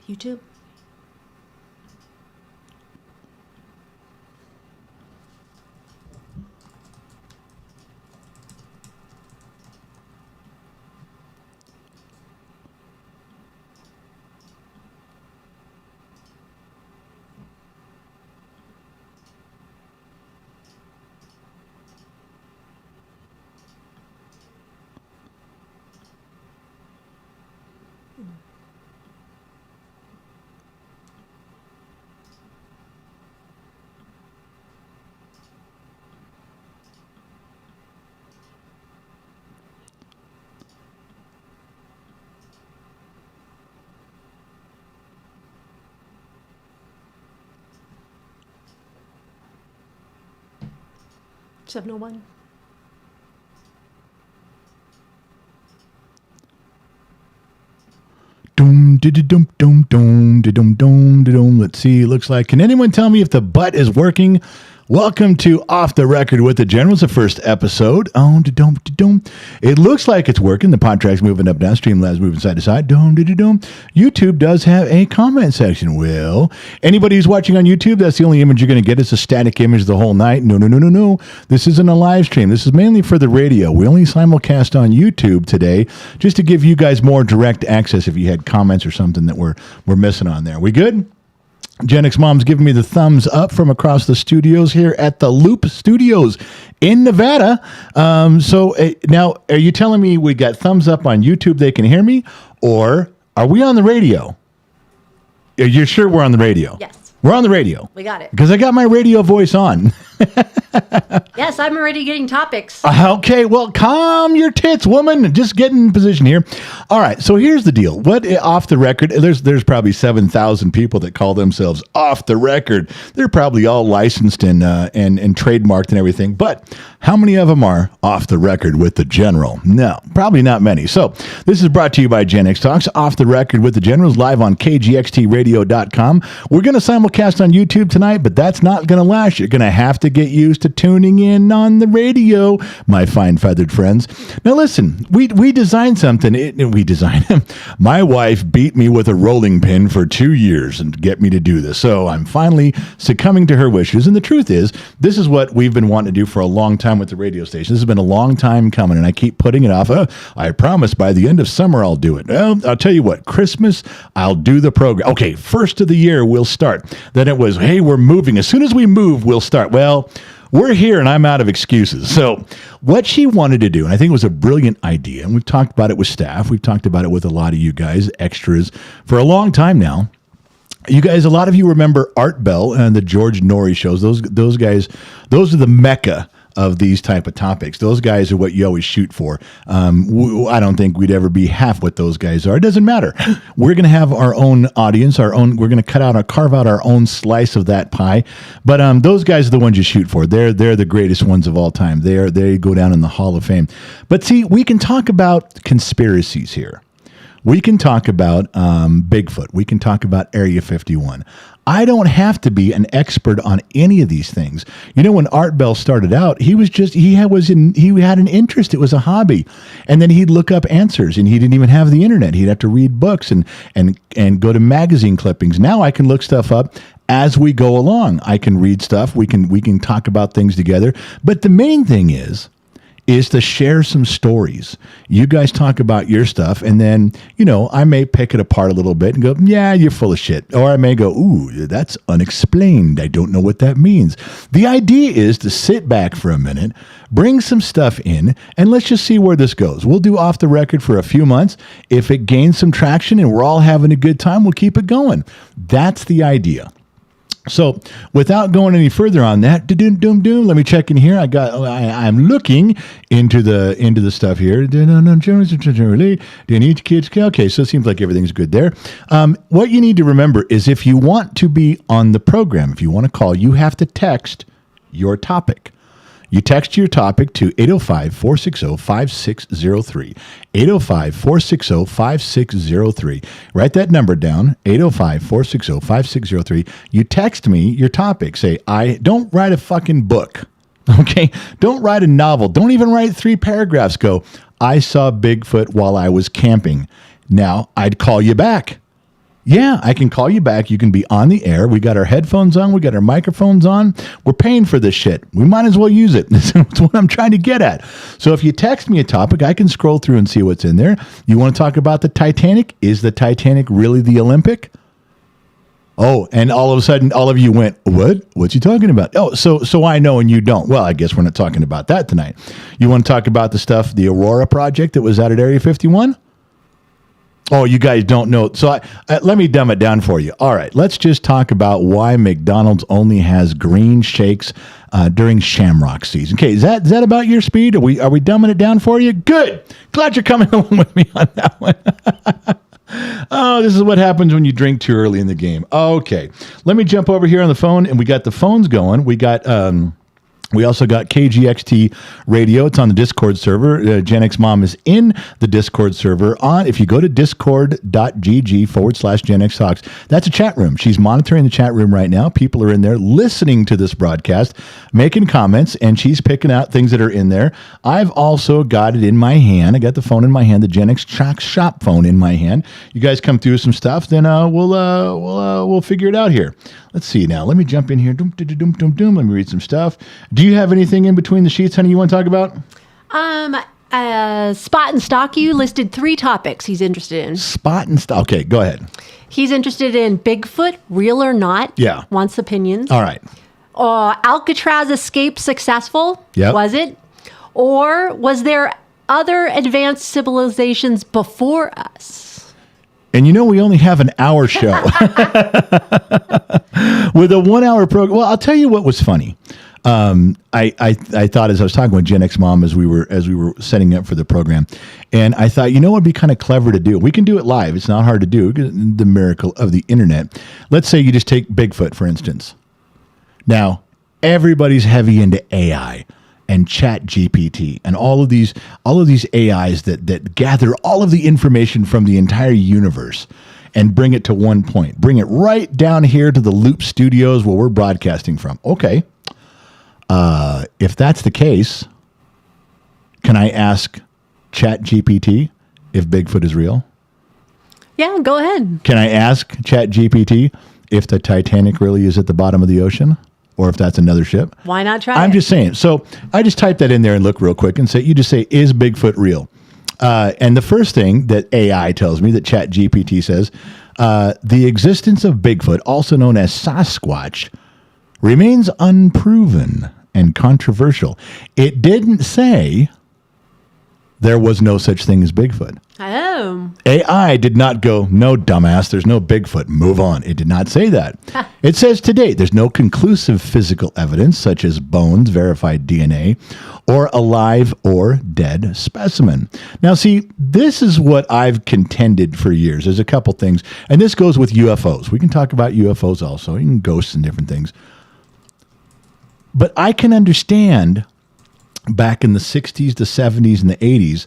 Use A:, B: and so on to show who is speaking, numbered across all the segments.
A: YouTube. Except no one.
B: Let's see. Looks like. Can anyone tell me if the butt is working? Welcome to Off the Record with the General. It's the first episode. It looks like it's working. The pod track's moving up down. Streamlabs moving side to side. YouTube does have a comment section. Well, anybody who's watching on YouTube, that's the only image you're going to get. It's a static image the whole night. No. This isn't a live stream. This is mainly for the radio. We only simulcast on YouTube today just to give you guys more direct access if you had comments or something that we're missing on there. We good? Gen X Mom's giving me the thumbs up from across the studios here at the Loop Studios in Nevada. Now, are you telling me we got thumbs up on YouTube, they can hear me? Or are we on the radio? Are you sure we're on the radio?
A: Yes.
B: We're on the radio.
A: We got it.
B: Because I got my radio voice on.
A: Yes, I'm already getting topics.
B: Okay, well, calm your tits, woman. Just get in position here. All right, so here's the deal. What off the record? There's probably 7,000 people that call themselves off the record. They're probably all licensed and trademarked and everything. But how many of them are off the record with the General? No, probably not many. So this is brought to you by Gen X Talks. Off the Record with the Generals live on kgxtradio.com. We're going to simulcast on YouTube tonight, but that's not going to last. You're going to have to get used to tuning in on the radio, my fine feathered friends. Now listen, we designed something. We designed them. My wife beat me with a rolling pin for 2 years and get me to do this. So I'm finally succumbing to her wishes. And the truth is, this is what we've been wanting to do for a long time with the radio station. This has been a long time coming, and I keep putting it off. I promise by the end of summer I'll do it. Well, I'll tell you what, Christmas, I'll do the program. Okay, first of the year we'll start. Then it was, hey, we're moving. As soon as we move, we'll start. Well, we're here and I'm out of excuses. So what she wanted to do, and I think it was a brilliant idea, and we've talked about it with staff, we've talked about it with a lot of you guys, extras, for a long time now. You guys, a lot of you remember Art Bell and the George Norrie shows. Those guys, those are the mecca of these type of topics. Those guys are what you always shoot for. I don't think we'd ever be half what those guys are. It doesn't matter. We're going to have our own audience, we're going to carve out our own slice of that pie. But those guys are the ones you shoot for. They're the greatest ones of all time. They go down in the Hall of Fame. But see, we can talk about conspiracies here. We can talk about Bigfoot. We can talk about Area 51. I don't have to be an expert on any of these things. You know, when Art Bell started out, he had an interest. It was a hobby. And then he'd look up answers, and he didn't even have the internet. He'd have to read books and go to magazine clippings. Now I can look stuff up as we go along. I can read stuff. We can talk about things together. But the main thing is to share some stories. You guys talk about your stuff, and then, I may pick it apart a little bit and go, yeah, you're full of shit. Or I may go, ooh, that's unexplained. I don't know what that means. The idea is to sit back for a minute, bring some stuff in, and let's just see where this goes. We'll do Off the Record for a few months. If it gains some traction and we're all having a good time, we'll keep it going. That's the idea. So, without going any further on that, let me check in here. I'm looking into the stuff here. Okay, so it seems like everything's good there. What you need to remember is if you want to be on the program, if you want to call, you have to text your topic. You text your topic to 805-460-5603. 805-460-5603. Write that number down, 805-460-5603. You text me your topic. Say, don't write a fucking book, okay? Don't write a novel. Don't even write 3 paragraphs. Go, I saw Bigfoot while I was camping. Now, I'd call you back. Yeah, I can call you back. You can be on the air. We got our headphones on. We got our microphones on. We're paying for this shit. We might as well use it. That's what I'm trying to get at. So if you text me a topic, I can scroll through and see what's in there. You want to talk about the Titanic? Is the Titanic really the Olympic? Oh, and all of a sudden, all of you went, what? What's he talking about? Oh, so I know and you don't. Well, I guess we're not talking about that tonight. You want to talk about the stuff, the Aurora project that was out at Area 51? Oh, you guys don't know. So let me dumb it down for you. All right, let's just talk about why McDonald's only has green shakes during Shamrock season. Okay, is that about your speed? Are we dumbing it down for you? Good. Glad you're coming along with me on that one. Oh, this is what happens when you drink too early in the game. Okay, let me jump over here on the phone, and we got the phones going. We also got KGXT Radio. It's on the Discord server. Gen X Mom is in the Discord server. If you go to discord.gg/Gen X Talks, that's a chat room. She's monitoring the chat room right now. People are in there listening to this broadcast, making comments, and she's picking out things that are in there. I've also got it in my hand. I got the phone in my hand, the Gen X Talks shop phone in my hand. You guys come through some stuff, then we'll figure it out here. Let's see now. Let me jump in here. Let me read some stuff. Do you have anything in between the sheets, honey, you want to talk about?
A: Spot and Stock You listed 3 topics he's interested in.
B: Spot and Stock. Okay, go ahead.
A: He's interested in Bigfoot, real or not.
B: Yeah.
A: Wants opinions.
B: All right.
A: Alcatraz escape successful?
B: Yep.
A: Was it? Or was there other advanced civilizations before us?
B: And we only have an hour show with a 1 hour program. Well, I'll tell you what was funny. I thought as I was talking with Gen X Mom as we were setting up for the program, and I thought, what would be kind of clever to do? We can do it live. It's not hard to do. The miracle of the internet. Let's say you just take Bigfoot, for instance. Now, everybody's heavy into AI and Chat GPT and all of these AIs that gather all of the information from the entire universe and bring it to one point. Bring it right down here to the Loop Studios where we're broadcasting from. Okay. If that's the case, can I ask Chat GPT if Bigfoot is real?
A: Yeah, go ahead.
B: Can I ask Chat GPT if the Titanic really is at the bottom of the ocean? Or if that's another ship.
A: Why not try
B: I'm
A: it?
B: just saying. So I just type that in there and look real quick and say, you just say, is Bigfoot real? And the first thing that AI tells me, that Chat GPT says, the existence of Bigfoot, also known as Sasquatch, remains unproven and controversial. It didn't say there was no such thing as Bigfoot.
A: Oh.
B: AI did not go, no, dumbass, there's no Bigfoot, move on. It did not say that. It says to date, there's no conclusive physical evidence, such as bones, verified DNA, or a live or dead specimen. Now, see, this is what I've contended for years. There's a couple things, and this goes with UFOs. We can talk about UFOs also, and ghosts and different things. But I can understand back in the 60s, the 70s, and the 80s,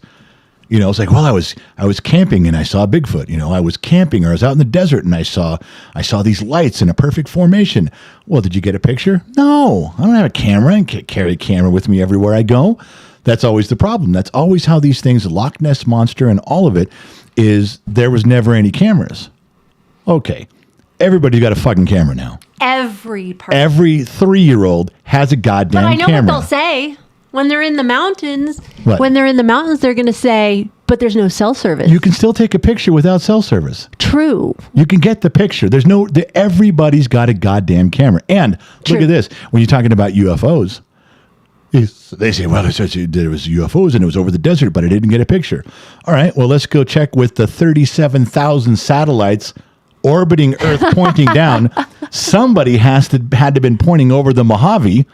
B: it's like, well, I was camping and I saw Bigfoot. I was camping or I was out in the desert and I saw these lights in a perfect formation. Well, did you get a picture? No, I don't have a camera and can't carry a camera with me everywhere I go. That's always the problem. That's always how these things, the Loch Ness Monster and all of it, is there was never any cameras. Okay, everybody's got a fucking camera now.
A: Every person.
B: Every 3-year-old has a goddamn camera.
A: But I know what they'll say. When they're in the mountains,
B: what?
A: They're going to say, but there's no cell service.
B: You can still take a picture without cell service.
A: True.
B: You can get the picture. Everybody's got a goddamn camera. And
A: True.
B: Look at this. When you're talking about UFOs, they say, well, there was UFOs and it was over the desert, but I didn't get a picture. All right, well, let's go check with the 37,000 satellites orbiting Earth pointing down. Somebody had to been pointing over the Mojave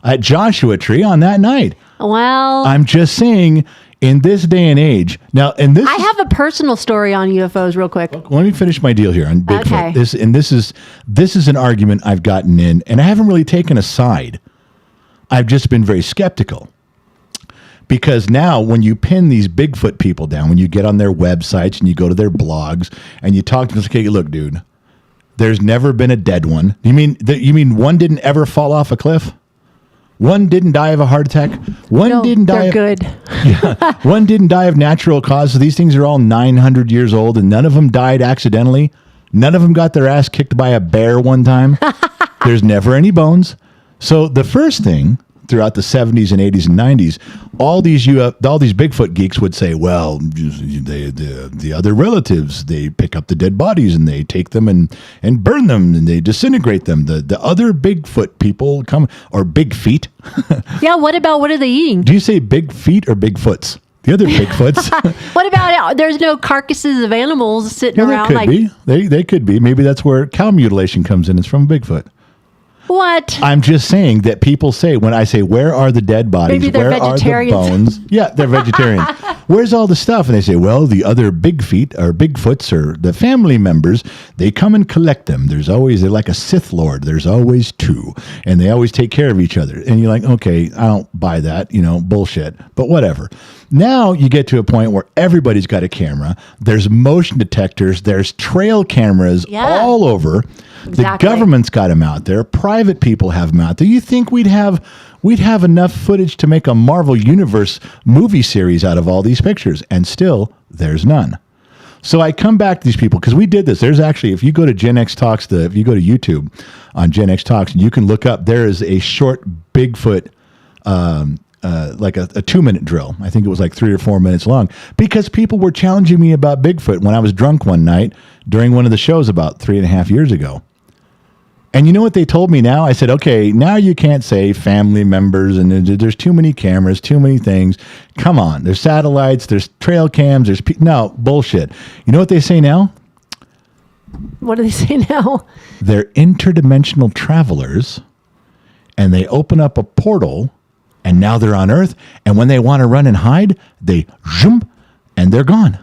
B: at Joshua Tree on that night.
A: Well,
B: I'm just saying, in this day and age, now, and this
A: I have a personal story on UFOs real quick.
B: let me finish my deal here on Bigfoot.
A: Okay.
B: This is an argument I've gotten in, and I haven't really taken a side. I've just been very skeptical. Because now when you pin these Bigfoot people down, when you get on their websites and you go to their blogs and you talk to them, okay, look, dude, there's never been a dead one. You mean one didn't ever fall off a cliff? One didn't die of a heart attack. One didn't die.
A: They're good.
B: One didn't die of natural causes. So these things are all 900 years old, and none of them died accidentally. None of them got their ass kicked by a bear one time. There's never any bones. So the first thing throughout the 70s and 80s and 90s, all these Bigfoot geeks would say, well, the other relatives, they pick up the dead bodies and they take them and burn them and they disintegrate them. The other Bigfoot people come, or big feet.
A: Yeah, what are they eating?
B: Do you say big feet or Bigfoots? The other Bigfoots.
A: What about there's no carcasses of animals sitting around?
B: There could be. They could be. Maybe that's where cow mutilation comes in. It's from Bigfoot.
A: What?
B: I'm just saying that people say, when I say, where are the dead bodies?
A: Maybe they're
B: where
A: vegetarians.
B: are the bones? Yeah, they're vegetarians. Where's all the stuff? And they say, well, the other big feet or Bigfoots or the family members, they come and collect them. They're like a Sith Lord. There's always two. And they always take care of each other. And you're like, okay, I don't buy that, bullshit. But whatever. Now you get to a point where everybody's got a camera. There's motion detectors. There's trail cameras all over.
A: Exactly.
B: The government's got them out there. Private people have them out there. You think we'd have enough footage to make a Marvel Universe movie series out of all these pictures? And still, there's none. So I come back to these people because we did this. There's actually, if you go to Gen X Talks, if you go to YouTube on Gen X Talks, you can look up. There is a short Bigfoot, like a 2-minute drill. I think it was like 3 or 4 minutes long because people were challenging me about Bigfoot when I was drunk one night during one of the shows about 3.5 years ago. And you know what they told me now? I said, okay, now you can't say family members and there's too many cameras, too many things. Come on. There's satellites, there's trail cams, no, bullshit. You know what they say now?
A: What do they say now?
B: They're interdimensional travelers and they open up a portal and now they're on Earth. And when they want to run and hide, they zoom and they're gone.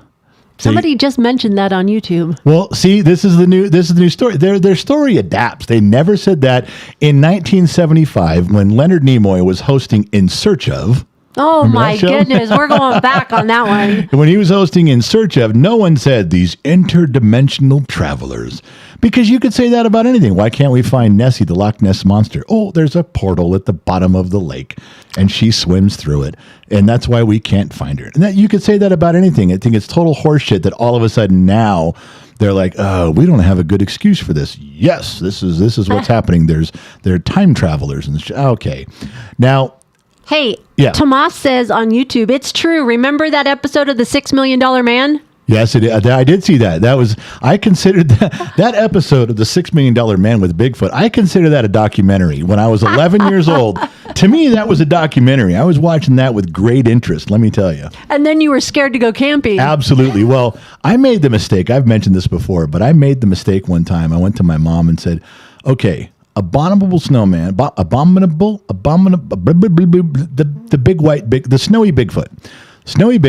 A: Somebody just mentioned that on YouTube.
B: Well, see, this is the new story. Their story adapts. They never said that in 1975 when Leonard Nimoy was hosting In Search Of.
A: Oh my goodness, we're going back on that one.
B: When he was hosting In Search Of, no one said these interdimensional travelers. Because you could say that about anything. Why can't we find Nessie, the Loch Ness monster? Oh, there's a portal at the bottom of the lake, and she swims through it, and that's why we can't find her. And you could say that about anything. I think it's total horseshit that all of a sudden now they're like, we don't have a good excuse for this. Yes, this is what's happening. There are time travelers. Okay. Now...
A: Hey, Tomas says on YouTube, it's true. Remember that episode of The $6 Million Man?
B: Yes, I did see that. I considered that episode of The $6 Million Man with Bigfoot, I consider that a documentary. When I was 11 years old, to me, that was a documentary. I was watching that with great interest, let me tell you.
A: And then you were scared to go camping.
B: Absolutely. Well, I made the mistake. I've mentioned this before, but I made the mistake one time. I went to my mom and said, okay, abominable snowman, the snowy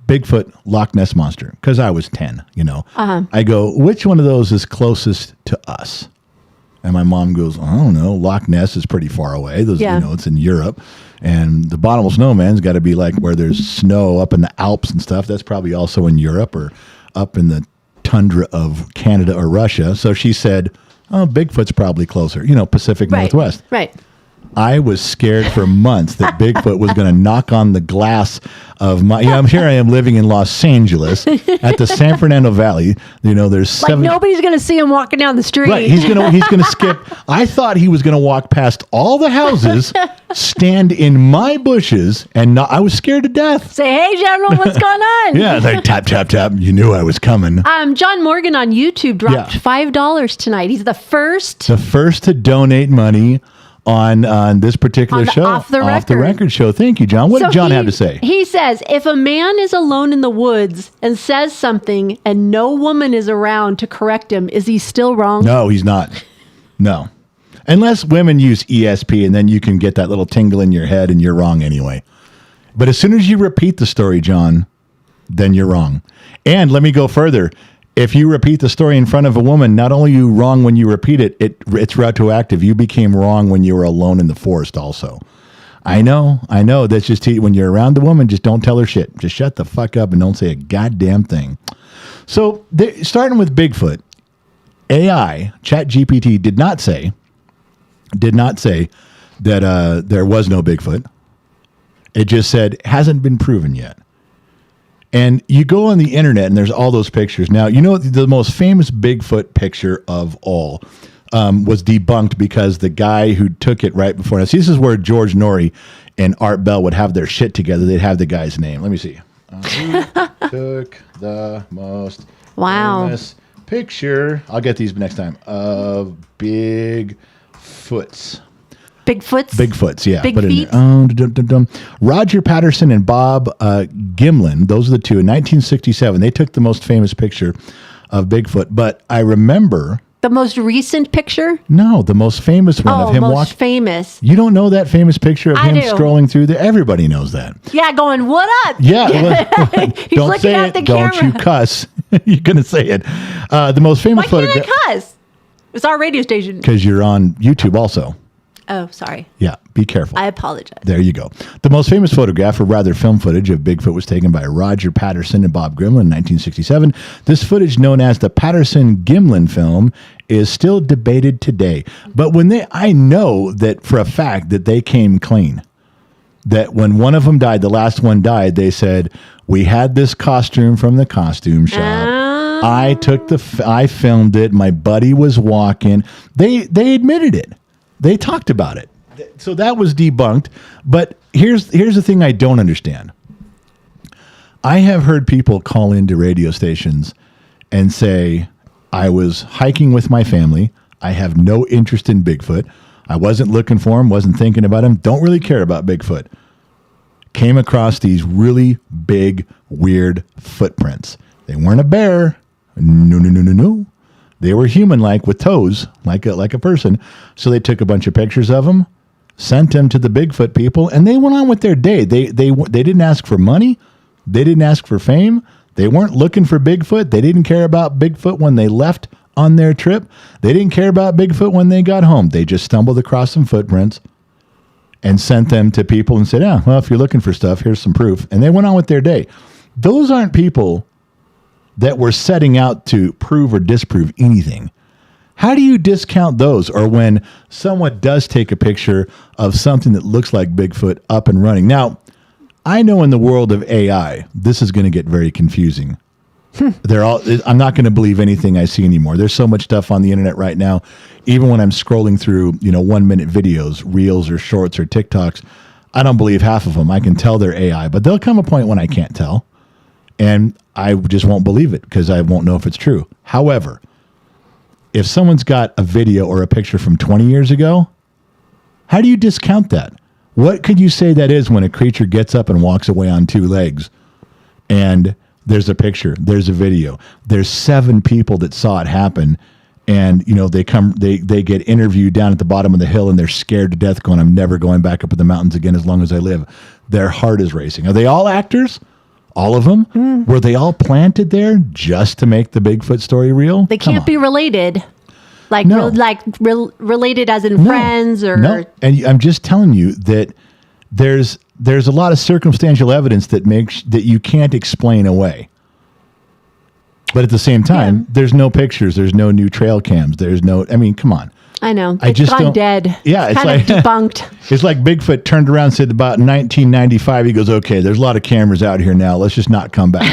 B: Bigfoot, Loch Ness monster. Because I was 10, I go, which one of those is closest to us? And my mom goes, I don't know. Loch Ness is pretty far away. It's in Europe. And the abominable snowman's got to be like where there's snow up in the Alps and stuff. That's probably also in Europe or up in the tundra of Canada or Russia. So she said, oh, Bigfoot's probably closer, Pacific Northwest.
A: Right.
B: I was scared for months that Bigfoot was going to knock on the glass of my. Here I am living in Los Angeles at the San Fernando Valley. There's
A: nobody's going to see him walking down the street.
B: Right, he's gonna skip. I thought he was going to walk past all the houses, stand in my bushes, and I was scared to death.
A: Say, hey, General, what's going on?
B: Yeah, like tap tap tap. You knew I was coming.
A: John Morgan on YouTube dropped $5 tonight. He's the first
B: to donate money on this particular show,
A: off the record
B: show. Thank you, John. What did John have to say?
A: He says, if a man is alone in the woods and says something and no woman is around to correct him, is he still wrong?
B: No, he's not. No. Unless women use ESP and then you can get that little tingle in your head and you're wrong anyway. But as soon as you repeat the story, John, then you're wrong. And let me go further. If you repeat the story in front of a woman, not only are you wrong when you repeat it, it's retroactive. You became wrong when you were alone in the forest also. I know. That's just when you're around the woman, just don't tell her shit. Just shut the fuck up and don't say a goddamn thing. So starting with Bigfoot, AI, ChatGPT did not say that there was no Bigfoot. It just said hasn't been proven yet. And you go on the internet and there's all those pictures. Now, you know, the most famous Bigfoot picture of all was debunked because the guy who took it right before. Now, see, this is where George Norrie and Art Bell would have their shit together. They'd have the guy's name. Let me see. Who took the most famous picture? I'll get these next time. Of Bigfoots.
A: Bigfoots,
B: yeah.
A: Big
B: Put it
A: feet?
B: in there. Roger Patterson and Bob Gimlin, those are the two. In 1967, they took the most famous picture of Bigfoot. But I remember...
A: The most recent picture?
B: No, the most famous one of him
A: most
B: walking.
A: famous.
B: You don't know that famous picture of him
A: do.
B: strolling through there? Everybody knows that.
A: Yeah, going, what up?
B: Yeah.
A: He's
B: Don't
A: looking
B: say
A: at
B: it.
A: the
B: Don't
A: camera.
B: you cuss. You're going to say it. The most famous
A: Why can't
B: photograph.
A: I cuss? It's our radio station.
B: Because you're on YouTube also.
A: Oh, sorry.
B: Yeah, be careful.
A: I apologize.
B: There you go. The most famous photograph, or rather film footage, of Bigfoot was taken by Roger Patterson and Bob Gimlin in 1967. This footage, known as the Patterson-Gimlin film, is still debated today. But I know that for a fact that they came clean. That when one of them died, the last one died, they said, we had this costume from the costume shop. I filmed it. My buddy was walking. They admitted it. They talked about it. So that was debunked. But here's the thing I don't understand. I have heard people call into radio stations and say, I was hiking with my family. I have no interest in Bigfoot. I wasn't looking for him, wasn't thinking about him, don't really care about Bigfoot. Came across these really big, weird footprints. They weren't a bear. No. They were human-like with toes, like a person. So they took a bunch of pictures of them, sent them to the Bigfoot people, and they went on with their day. They didn't ask for money. They didn't ask for fame. They weren't looking for Bigfoot. They didn't care about Bigfoot when they left on their trip. They didn't care about Bigfoot when they got home. They just stumbled across some footprints and sent them to people and said, well, if you're looking for stuff, here's some proof. And they went on with their day. Those aren't people that were setting out to prove or disprove anything. How do you discount those? Or when someone does take a picture of something that looks like Bigfoot up and running. Now, I know in the world of AI, this is going to get very confusing. I'm not going to believe anything I see anymore. There's so much stuff on the internet right now. Even when I'm scrolling through, 1-minute videos, reels or shorts or TikToks, I don't believe half of them. I can tell they're AI, but there'll come a point when I can't tell. And I just won't believe it because I won't know if it's true. However, if someone's got a video or a picture from 20 years ago, how do you discount that? What could you say that is when a creature gets up and walks away on two legs and there's a picture, there's a video, there's 7 people that saw it happen, and they get interviewed down at the bottom of the hill and they're scared to death going, I'm never going back up in the mountains again as long as I live. Their heart is racing. Are they all actors? All of them? Were they all planted there just to make the Bigfoot story real?
A: They can't be related.
B: No.
A: Related as in friends or...
B: No, and I'm just telling you that there's a lot of circumstantial evidence that you can't explain away. But at the same time, there's no pictures, there's no new trail cams, come on.
A: I know.
B: It's
A: just gone dead.
B: Yeah,
A: it's kind of debunked.
B: It's like Bigfoot turned around and said about 1995, he goes, okay, there's a lot of cameras out here now. Let's just not come back.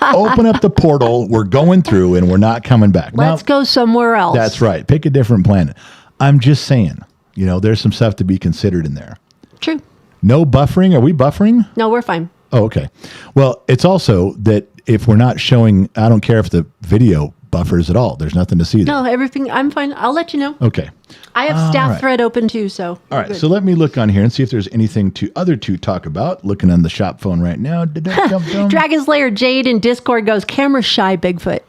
B: Open up the portal. We're going through and we're not coming back.
A: Let's go somewhere else.
B: That's right. Pick a different planet. I'm just saying, there's some stuff to be considered in there.
A: True.
B: No buffering. Are we buffering?
A: No, we're fine.
B: Oh, okay. Well, it's also that if we're not showing, I don't care if the video buffers at all. There's nothing to see there.
A: No, everything. I'm fine. I'll let you know.
B: Okay.
A: I have staff thread open too, so.
B: All right. So let me look on here and see if there's anything to talk about. Looking on the shop phone right now.
A: Dragon's Lair Jade in Discord goes, camera shy Bigfoot.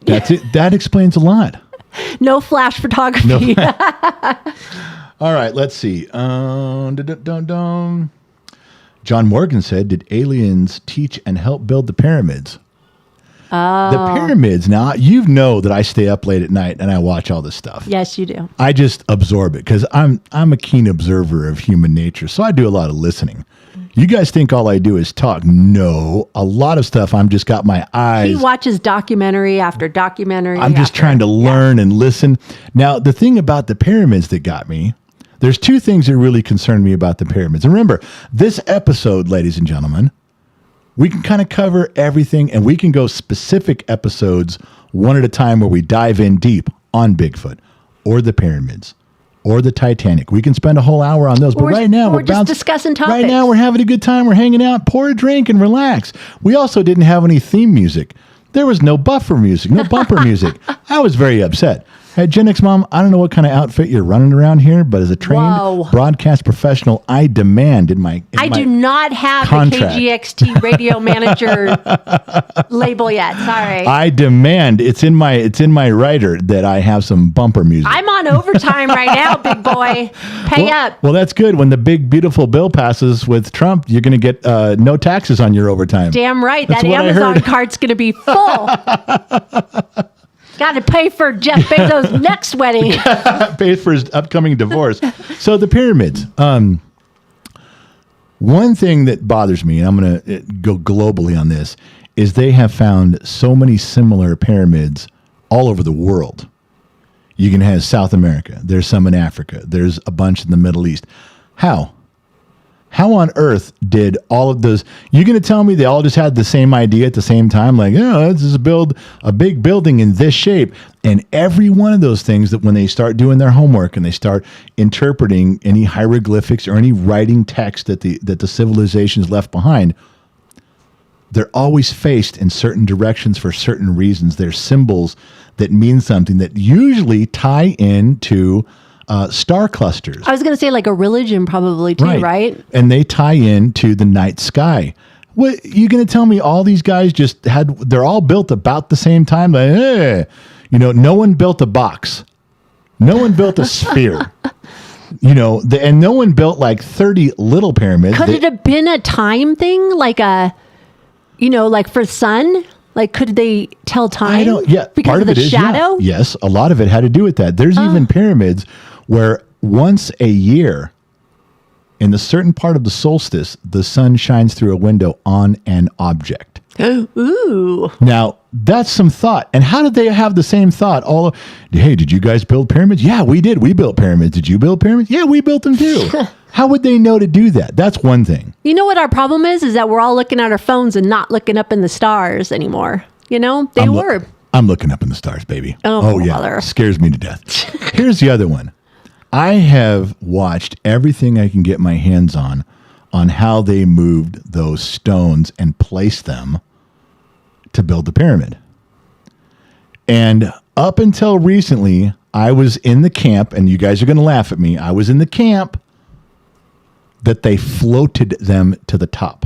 B: That's it. That explains a lot.
A: No flash photography.
B: No. All right. Let's see. John Morgan said, did aliens teach and help build the pyramids? The pyramids. Now, that I stay up late at night and I watch all this stuff.
A: Yes, you do.
B: I just absorb it because I'm a keen observer of human nature. So I do a lot of listening. You guys think all I do is talk. No, a lot of stuff I'm just got my eyes.
A: He watches documentary after documentary.
B: I'm just trying to learn and listen. Now, the thing about the pyramids that got me, there's 2 things that really concern me about the pyramids. And remember, this episode, ladies and gentlemen, We can kind of cover everything, and we can go specific episodes one at a time where we dive in deep on Bigfoot or the pyramids or the Titanic. We can spend a whole hour on those. But right now,
A: we're just discussing topics.
B: Right now, we're having a good time. We're hanging out, pour a drink, and relax. We also didn't have any theme music. There was no bumper music. I was very upset. Hey, Gen X Mom, I don't know what kind of outfit you're running around here, but as a trained broadcast professional, I demand I
A: do not have
B: contract.
A: the KGXT radio manager label yet. Sorry.
B: I demand it's in my writer that I have some bumper music.
A: I'm on overtime right now, big boy. Pay up.
B: Well, that's good. When the big beautiful bill passes with Trump, you're going to get no taxes on your overtime.
A: Damn right. That's that Amazon card's going to be full. Got to pay for Jeff Bezos' next wedding.
B: Pay for his upcoming divorce. So the pyramids. One thing that bothers me, and I'm going to go globally on this, is they have found so many similar pyramids all over the world. You can have South America. There's some in Africa. There's a bunch in the Middle East. How? How on earth did all of those? You're going to tell me they all just had the same idea at the same time? Like, let's just build a big building in this shape. And every one of those things that when they start doing their homework and they start interpreting any hieroglyphics or any writing text that the civilizations left behind, they're always faced in certain directions for certain reasons. They're symbols that mean something that usually tie into star clusters.
A: I was going to say like a religion probably too, right? And
B: they tie into the night sky. What you going to tell me all these guys they're all built about the same time? Like, no one built a box. No one built a sphere. And no one built like 30 little pyramids.
A: Could it have been a time thing? Like like for sun? Like, could they tell time? Because
B: part
A: of the shadow?
B: Yeah. Yes, a lot of it had to do with that. There's even pyramids where once a year, in a certain part of the solstice, the sun shines through a window on an object.
A: Ooh.
B: Now, that's some thought. And how did they have the same thought? Hey, did you guys build pyramids? Yeah, we did. We built pyramids. Did you build pyramids? Yeah, we built them too. How would they know to do that? That's one thing.
A: You know what our problem is that we're all looking at our phones and not looking up in the stars anymore. I'm
B: looking up in the stars, baby.
A: Oh yeah.
B: Mother. Scares me to death. Here's the other one. I have watched everything I can get my hands on how they moved those stones and placed them to build the pyramid. And up until recently, I was in the camp, and you guys are going to laugh at me. I was in the camp that they floated them to the top.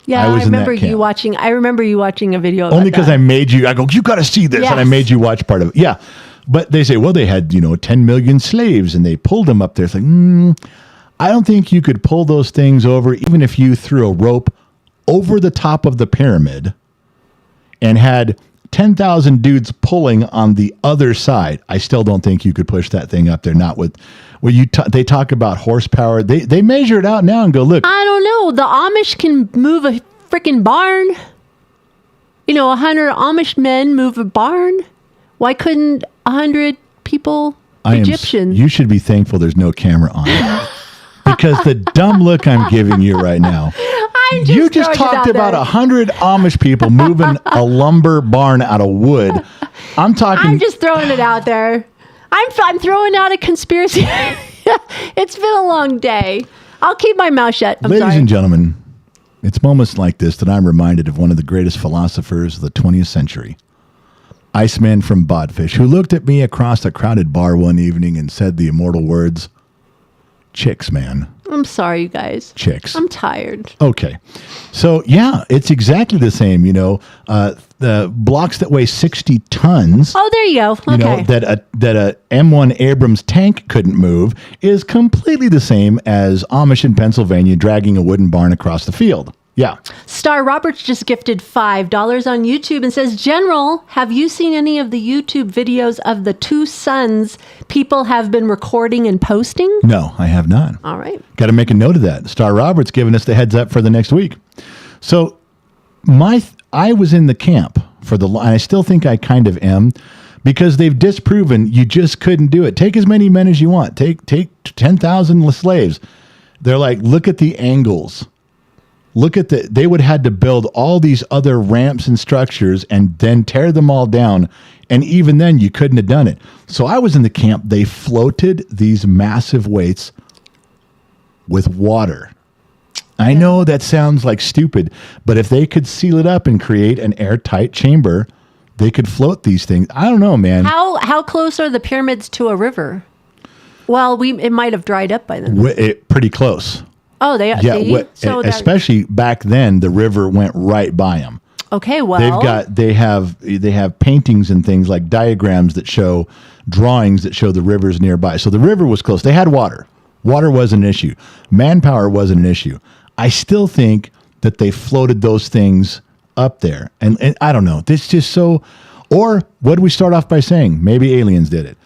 A: Yeah, I remember you watching a video of
B: only because I made you. I go, you got to see this, and I made you watch part of it. Yeah, but they say, well, they had 10 million slaves, and they pulled them up there. It's like, I don't think you could pull those things over, even if you threw a rope over the top of the pyramid, and had 10,000 dudes pulling on the other side. I still don't think you could push that thing up there. Not with they talk about horsepower. They measure it out now and go, look.
A: I don't know. The Amish can move a freaking barn. 100 Amish men move a barn. Why couldn't 100 people, Egyptians?
B: You should be thankful there's no camera on it. Because the dumb look I'm giving you right now. You just talked about 100 Amish people moving a lumber barn out of wood. I'm
A: just throwing it out there. I'm throwing out a conspiracy. It's been a long day. I'll keep my mouth shut.
B: Ladies and gentlemen, it's moments like this that I'm reminded of one of the greatest philosophers of the 20th century, Iceman from Bodfish, who looked at me across a crowded bar one evening and said the immortal words, "Chicks, man."
A: I'm sorry, you guys.
B: Chicks.
A: I'm tired.
B: Okay. So, yeah, it's exactly the same. The blocks that weigh 60 tons.
A: Oh, there you go. Okay.
B: That a M1 Abrams tank couldn't move is completely the same as Amish in Pennsylvania dragging a wooden barn across the field. Yeah.
A: Star Roberts just gifted $5 on YouTube and says, General, have you seen any of the YouTube videos of the two suns people have been recording and posting?
B: No, I have not.
A: All right.
B: Got to make a note of that. Star Roberts giving us the heads up for the next week. So I was in the camp and I still think I kind of am, because they've disproven you just couldn't do it. Take as many men as you want. Take 10,000 slaves. They're like, look at the angles. look at they would have had to build all these other ramps and structures and then tear them all down. And even then you couldn't have done it. So I was in the camp. They floated these massive weights with water. I know that sounds like stupid, but if they could seal it up and create an airtight chamber, they could float these things. I don't know, man.
A: How close are the pyramids to a river? Well, it might have dried up by then.
B: Pretty close.
A: Oh, they
B: so especially back then, the river went right by them.
A: Okay, well,
B: they have paintings and things like diagrams that show drawings that show the rivers nearby. So the river was close. They had water. Water wasn't an issue. Manpower wasn't an issue. I still think that they floated those things up there. And I don't know. This just so, or what do we start off by saying? Maybe aliens did it.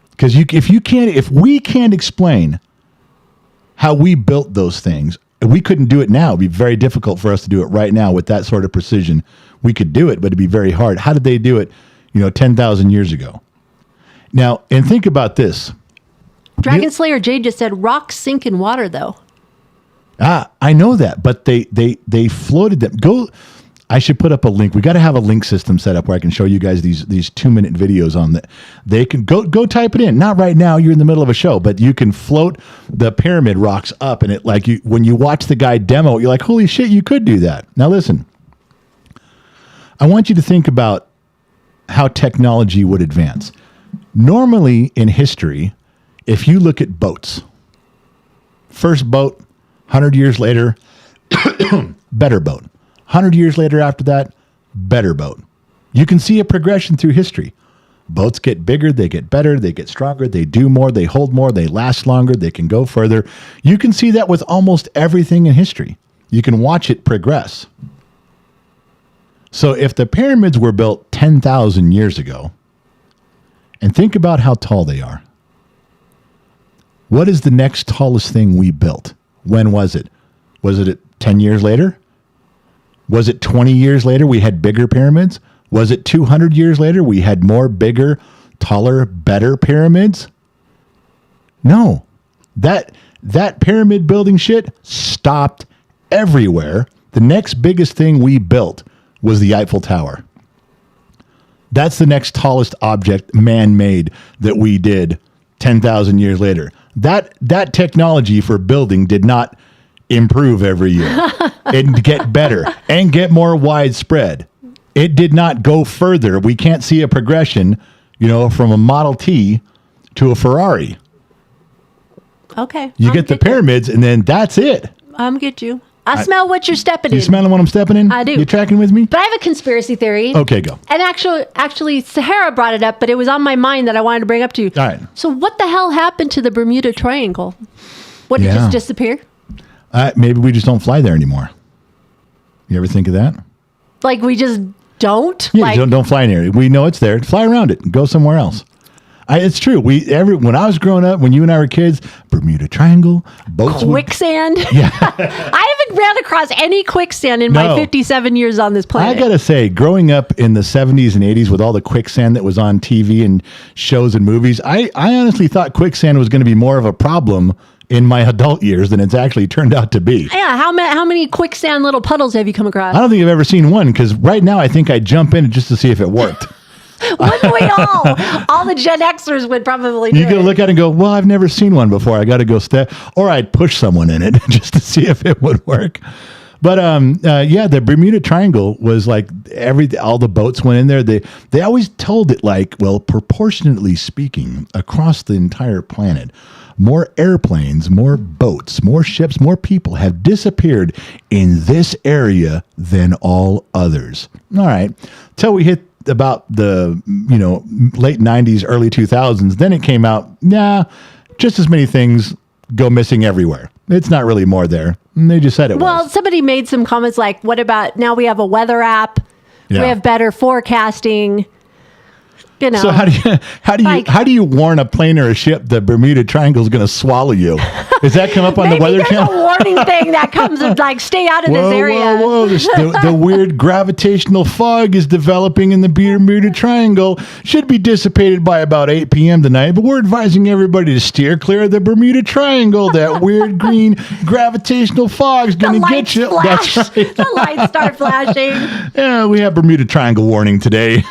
B: Because if we can't explain how we built those things, we couldn't do it now. It'd be very difficult for us to do it right now with that sort of precision. We could do it, but it'd be very hard. How did they do it, 10,000 years ago? Now, and think about this.
A: Dragon Slayer Jade just said rocks sink in water, though.
B: I know that, but they floated them. I should put up a link. We got to have a link system set up where I can show you guys these 2-minute videos on that. They can go type it in. Not right now. You're in the middle of a show, but you can float the pyramid rocks up, and when you watch the guy demo, you're like, holy shit, you could do that. Now listen, I want you to think about how technology would advance. Normally in history, if you look at boats, first boat, 100 years later, better boat. 100 years later after that, better boat. You can see a progression through history. Boats get bigger, they get better, they get stronger, they do more, they hold more, they last longer, they can go further. You can see that with almost everything in history. You can watch it progress. So if the pyramids were built 10,000 years ago, and think about how tall they are. What is the next tallest thing we built? When was it? Was it 10 years later? Was it 20 years later we had bigger pyramids? Was it 200 years later we had more bigger, taller, better pyramids? No. That pyramid building shit stopped everywhere. The next biggest thing we built was the Eiffel Tower. That's the next tallest object man-made that we did 10,000 years later. That technology for building did not improve every year and get better and get more widespread. It did not go further. We can't see a progression, from a Model T to a Ferrari.
A: Okay.
B: You get the pyramids and then that's it.
A: I'm get you. I smell what you're stepping in.
B: You smelling what I'm stepping in?
A: I do.
B: You tracking with me?
A: But I have a conspiracy theory.
B: Okay, go.
A: And actually, Sahara brought it up, but it was on my mind that I wanted to bring up to you.
B: All right.
A: So what the hell happened to the Bermuda Triangle? What, did it just disappear?
B: Maybe we just don't fly there anymore. You ever think of that?
A: Like we just don't?
B: Yeah, don't fly near it. We know it's there. Fly around it. Go somewhere else. It's true. When I was growing up, when you and I were kids, Bermuda Triangle, boats.
A: Quicksand.
B: Yeah.
A: I haven't ran across any quicksand in my 57 years on this planet.
B: I got to say, growing up in the 70s and 80s with all the quicksand that was on TV and shows and movies, I honestly thought quicksand was going to be more of a problem in my adult years than it's actually turned out to be.
A: Yeah. How many quicksand little puddles have you come across?
B: I don't think I've ever seen one, because right now I think I'd jump in just to see if it worked.
A: Wouldn't we all? All the Gen Xers would probably do
B: You go look at it and go, well, I've never seen one before. I got to go step, or I'd push someone in it just to see if it would work. But the Bermuda Triangle was like all the boats went in there. They always told it proportionately speaking, across the entire planet, more airplanes, more boats, more ships, more people have disappeared in this area than all others. All right. Till we hit about the late 90s, early 2000s, then it came out, just as many things go missing everywhere. It's not really more there. And they just said it was.
A: Well, somebody made some comments what about now we have a weather app, we have better forecasting. You know.
B: So how do you warn a plane or a ship the Bermuda Triangle is going to swallow you? Does that come up on the Weather Channel?
A: A warning thing that comes of like, stay out of this area.
B: Whoa! The weird gravitational fog is developing in the Bermuda Triangle. Should be dissipated by about 8 p.m. tonight, but we're advising everybody to steer clear of the Bermuda Triangle. That weird green gravitational fog is going to get you.
A: Flash.
B: That's right.
A: The lights start flashing.
B: Yeah, we have Bermuda Triangle warning today.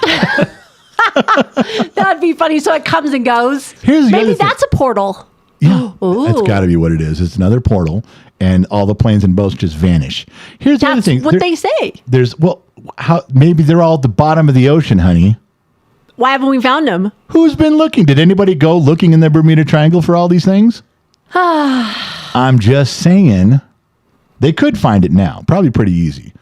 A: That'd be funny. So it comes and goes.
B: Maybe
A: that's a portal.
B: Yeah, that's got to be what it is. It's another portal, and all the planes and boats just vanish. Here's the other thing.
A: That's what they say.
B: Maybe they're all at the bottom of the ocean, honey.
A: Why haven't we found them?
B: Who's been looking? Did anybody go looking in the Bermuda Triangle for all these things? I'm just saying, they could find it now. Probably pretty easy.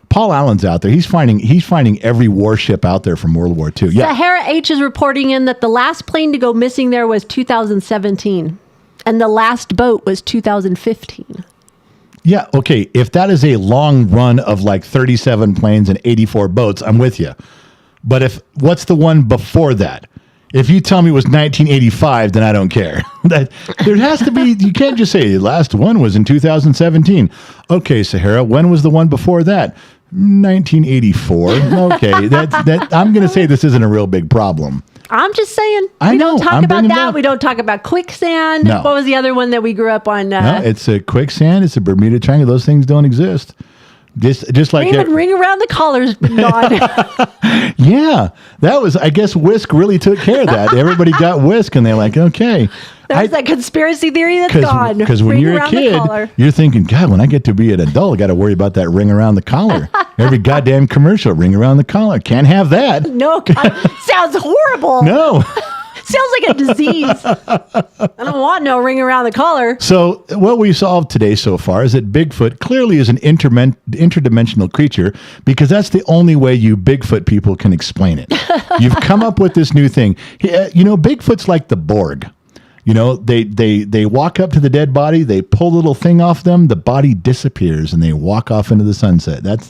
B: Paul Allen's out there. He's finding every warship out there from World War II. Yeah.
A: Sahara H is reporting in that the last plane to go missing there was 2017, and the last boat was 2015.
B: Yeah. Okay. If that is a long run of like 37 planes and 84 boats, I'm with you. But what's the one before that? If you tell me it was 1985, then I don't care. There has to be. You can't just say the last one was in 2017. Okay, Sahara. When was the one before that? 1984. Okay, that. I'm going to say this isn't a real big problem.
A: I'm just saying.
B: I know.
A: We don't talk
B: I'm
A: about
B: bringing it
A: that.
B: up.
A: We don't talk about quicksand.
B: No.
A: What was the other one that we grew up on?
B: No, it's a quicksand. It's a Bermuda Triangle. Those things don't exist. Just like
A: even ring around the collar's gone.
B: Yeah, that was. I guess Whisk really took care of that. Everybody got Whisk, and they're like, okay.
A: There's that conspiracy theory that's gone.
B: Because when you're a kid, you're thinking, God, when I get to be an adult, I got to worry about that ring around the collar. Every goddamn commercial, ring around the collar. Can't have that.
A: No, God, sounds horrible.
B: No.
A: Sounds like a disease. I don't want no ring around the collar.
B: So what we solved today so far is that Bigfoot clearly is an interdimensional creature, because that's the only way you Bigfoot people can explain it. You've come up with this new thing. Bigfoot's like the Borg. They walk up to the dead body, they pull a little thing off them, the body disappears, and they walk off into the sunset. That's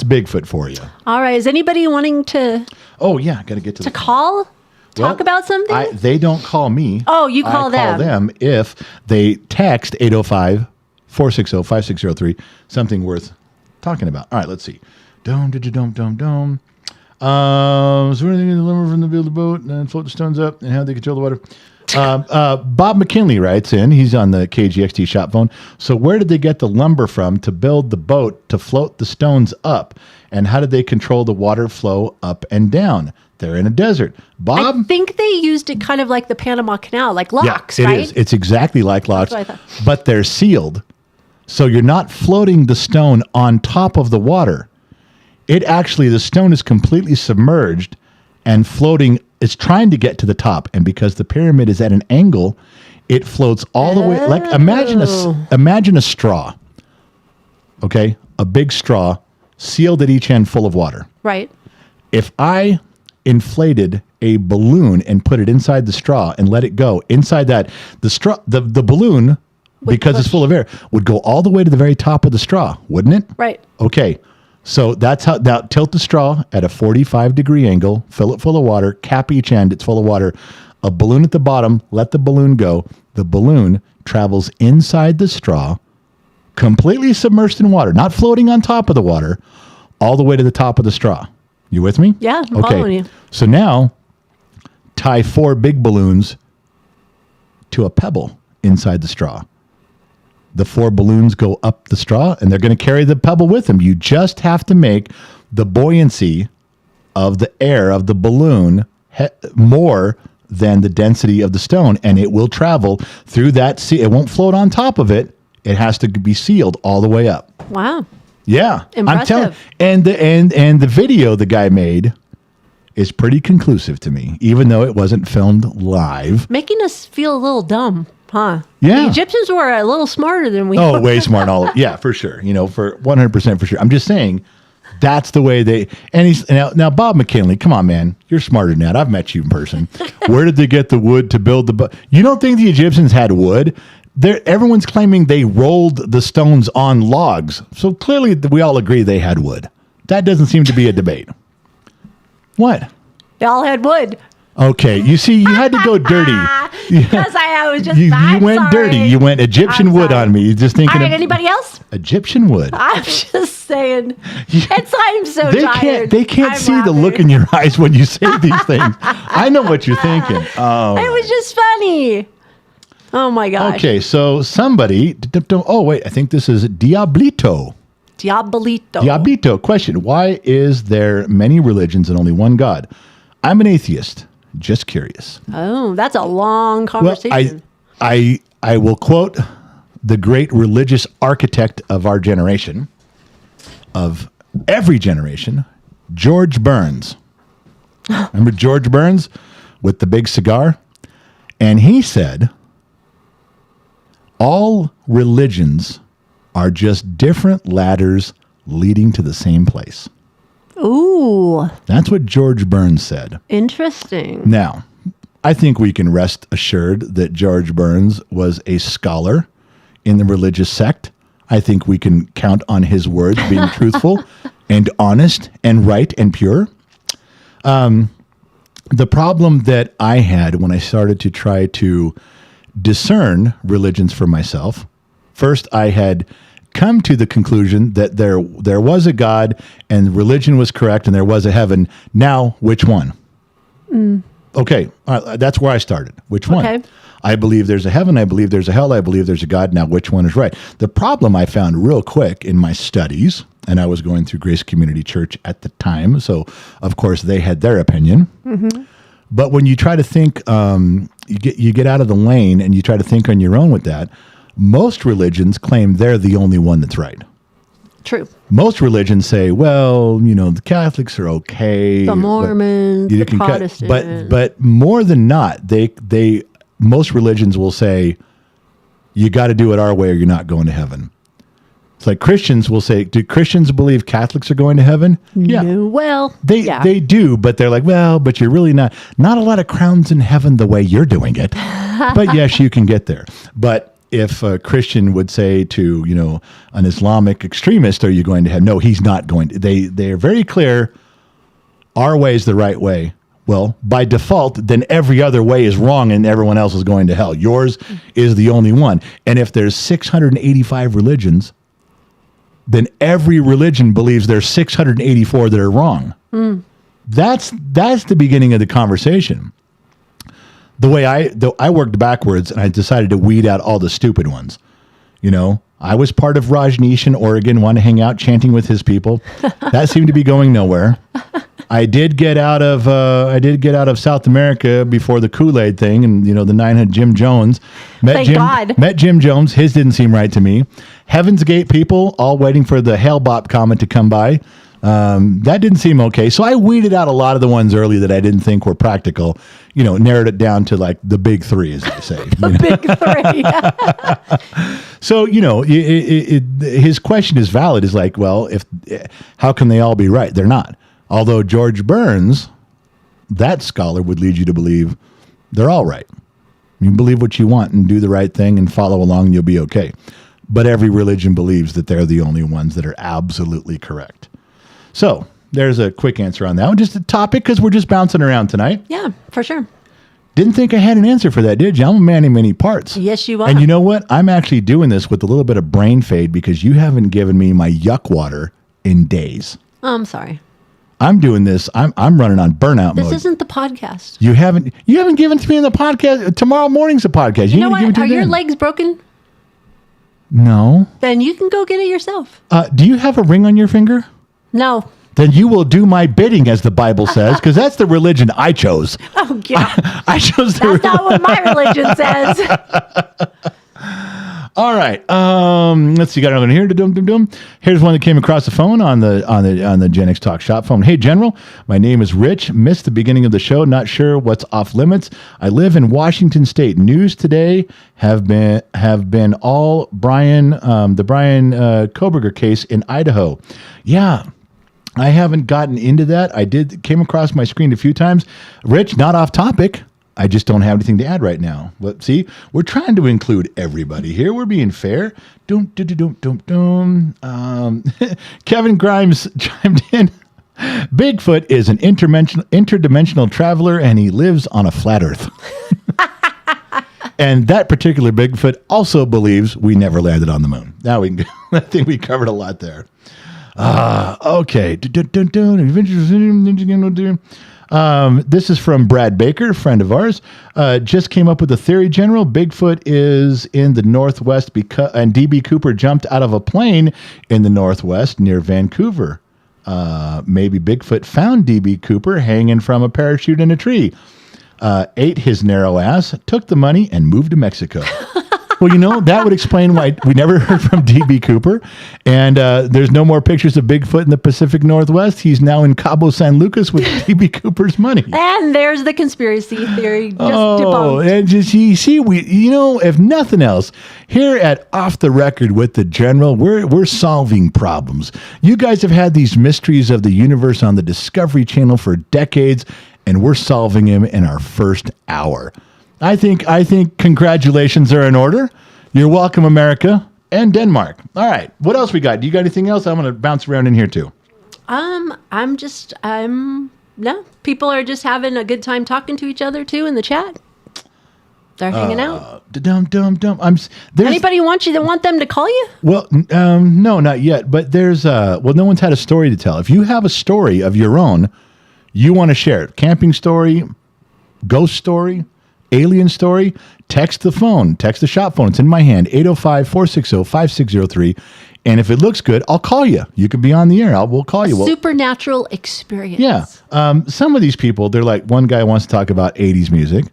B: Bigfoot for you.
A: All right. Is anybody wanting to?
B: Oh yeah, got to get to
A: call. Talk about something?
B: They don't call me.
A: Oh, you call them.
B: I call them if they text 805-460-5603, something worth talking about. All right, let's see. So we're going to deliver from the build the boat and float the stones up and how they control the water. Bob McKinley writes in. He's on the KGXT shop phone. So where did they get the lumber from to build the boat to float the stones up? And how did they control the water flow up and down? They're in a desert. Bob?
A: I think they used it kind of like the Panama Canal, like locks,
B: right?
A: It is.
B: It's exactly like locks,
A: That's what I thought. But
B: they're sealed. So you're not floating the stone on top of the water. The stone is completely submerged and floating. It's trying to get to the top. And because the pyramid is at an angle, it floats all the way. Like imagine a straw. Okay? A big straw sealed at each end full of water.
A: Right.
B: If I inflated a balloon and put it inside the straw and let it go inside that, the straw, the balloon, because it's full of air, would go all the way to the very top of the straw, wouldn't it?
A: Right.
B: Okay. So that's how, now tilt the straw at a 45-degree angle, fill it full of water, cap each end, it's full of water, a balloon at the bottom, let the balloon go. The balloon travels inside the straw, completely submerged in water, not floating on top of the water, all the way to the top of the straw. You with me?
A: Yeah, I'm following you.
B: So now tie 4 big balloons to a pebble inside the straw. The 4 balloons go up the straw, and they're going to carry the pebble with them. You just have to make the buoyancy of the air of the balloon more than the density of the stone, and it will travel through that sea. It won't float on top of it. It has to be sealed all the way up.
A: Wow.
B: Yeah.
A: Impressive.
B: And the video the guy made is pretty conclusive to me, even though it wasn't filmed live.
A: Making us feel a little dumb, huh?
B: Yeah.
A: The Egyptians were a little smarter than we were.
B: Oh, way smart. Yeah, for sure. For 100% for sure. I'm just saying that's the way they, and he's now Bob McKinley, come on, man. You're smarter than that. I've met you in person. Where did they get the wood to build the boat? You don't think the Egyptians had wood? Everyone's claiming they rolled the stones on logs. So clearly we all agree they had wood. That doesn't seem to be a debate. What?
A: They all had wood.
B: Okay, you see, you had to go dirty.
A: Because I was just.
B: You
A: I'm
B: went
A: sorry.
B: dirty. You went Egyptian
A: I'm
B: wood
A: sorry.
B: on me. You're just thinking
A: All right,
B: of
A: anybody else?
B: Egyptian wood.
A: I'm just saying. I'm so tired.
B: They can't
A: I'm
B: see the
A: laughing.
B: look in your eyes when you say these things. I know what you're thinking. Oh,
A: It was just funny. Oh my gosh.
B: okay. So somebody. Oh wait, I think this is Diablito. Diablito. Question: why is there many religions and only one God? I'm an atheist. Just curious.
A: Oh, that's a long conversation.
B: Well, I will quote the great religious architect of our generation, of every generation, George Burns. Remember George Burns with the big cigar? And he said, all religions are just different ladders leading to the same place.
A: Ooh,
B: That's what George Burns said.
A: interesting.
B: Now, I think we can rest assured that George Burns was a scholar in the religious sect. I think we can count on his words being truthful and honest and right and pure. The problem that I had when I started to try to discern religions for myself, first I had come to the conclusion that there was a God and religion was correct and there was a heaven. Now, which one? Okay, that's where I started. Which one?
A: Okay.
B: I believe there's a heaven. I believe there's a hell. I believe there's a God. Now, which one is right? The problem I found real quick in my studies, and I was going through Grace Community Church at the time, so of course they had their opinion. Mm-hmm. But when you try to think, you get out of the lane and you try to think on your own with that, most religions claim they're the only one that's right.
A: True.
B: Most religions say, well, the Catholics are okay.
A: The Mormons, the Protestants.
B: But more than not, most religions will say, you got to do it our way or you're not going to heaven. It's like Christians will say, do Christians believe Catholics are going to heaven? Yeah.
A: No, well,
B: They do, but they're like, well, but you're really not a lot of crowns in heaven the way you're doing it. But yes, you can get there. But if a Christian would say to, an Islamic extremist, are you going to heaven? No, he's not going to. They are very clear, our way is the right way. Well, by default, then every other way is wrong and everyone else is going to hell. Yours is the only one. And if there's 685 religions, then every religion believes there's 684 that are wrong. That's the beginning of the conversation. The way I worked backwards and I decided to weed out all the stupid ones. I was part of Rajneesh in Oregon, wanted to hang out chanting with his people. That seemed to be going nowhere. I did get out of South America before the Kool-Aid thing, and the 900 Jim Jones.
A: Thank God.
B: Met Jim Jones. His didn't seem right to me. Heaven's Gate people all waiting for the Hale-Bopp comet to come by. That didn't seem okay. So I weeded out a lot of the ones early that I didn't think were practical. Narrowed it down to like the big three, as they say.
A: Big three.
B: So, his question is valid. Is like, well, how can they all be right? They're not. Although George Burns, that scholar, would lead you to believe they're all right. You believe what you want and do the right thing and follow along and you'll be okay. But every religion believes that they're the only ones that are absolutely correct. So there's a quick answer on that one. Just a topic because we're just bouncing around tonight.
A: Yeah, for sure.
B: Didn't think I had an answer for that, did you? I'm a man in many parts.
A: Yes, you are.
B: And you know what? I'm actually doing this with a little bit of brain fade because you haven't given me my yuck water in days.
A: Oh, I'm sorry.
B: I'm doing this. I'm running on burnout mode.
A: This isn't the podcast.
B: You haven't given it to me in the podcast. Tomorrow morning's a podcast.
A: You know
B: need to give it
A: what?
B: to
A: Are
B: me
A: your
B: then.
A: legs broken?
B: No.
A: Then you can go get it yourself.
B: Do you have a ring on your finger?
A: No.
B: Then you will do my bidding, as the Bible says, because that's the religion I chose.
A: Oh, yeah.
B: I chose the
A: That's not what my religion says.
B: All right. Let's see. Got another one here. Here's one that came across the phone on the Gen X Talk Shop phone. Hey, General. My name is Rich. Missed the beginning of the show. Not sure what's off limits. I live in Washington State. News today have been all Brian, the Brian Koberger case in Idaho. Yeah. I haven't gotten into that. Came across my screen a few times. Rich, not off topic. I just don't have anything to add right now. But see, we're trying to include everybody here. We're being fair. Kevin Grimes chimed in. Bigfoot is an interdimensional traveler, and he lives on a flat Earth. And that particular Bigfoot also believes we never landed on the moon. Now I think we covered a lot there. Okay. This is from Brad Baker, friend of ours. Just came up with a theory, General. Bigfoot is in the Northwest and D.B. Cooper jumped out of a plane in the Northwest near Vancouver. Maybe Bigfoot found D.B. Cooper hanging from a parachute in a tree. Ate his narrow ass, took the money, and moved to Mexico. Well, that would explain why we never heard from D.B. Cooper. And there's no more pictures of Bigfoot in the Pacific Northwest. He's now in Cabo San Lucas with D.B. Cooper's money.
A: And there's the conspiracy theory just debunked.
B: And just, you see, if nothing else, here at Off the Record with the General, we're solving problems. You guys have had these mysteries of the universe on the Discovery Channel for decades, and we're solving them in our first hour. I think congratulations are in order. You're welcome, America and Denmark. All right. What else we got? Do you got anything else? I'm going to bounce around in here too.
A: No. People are just having a good time talking to each other too in the chat. They're hanging out.
B: Anybody
A: want them to call you?
B: Well, no, not yet. But there's no one's had a story to tell. If you have a story of your own, you want to share it. Camping story, ghost story, alien story, text the shop phone. It's in my hand, 805-460-5603. And if it looks good, I'll call you. You could be on the air. We'll call you.
A: Supernatural experience.
B: Yeah. Some of these people, they're like, one guy wants to talk about 80s music.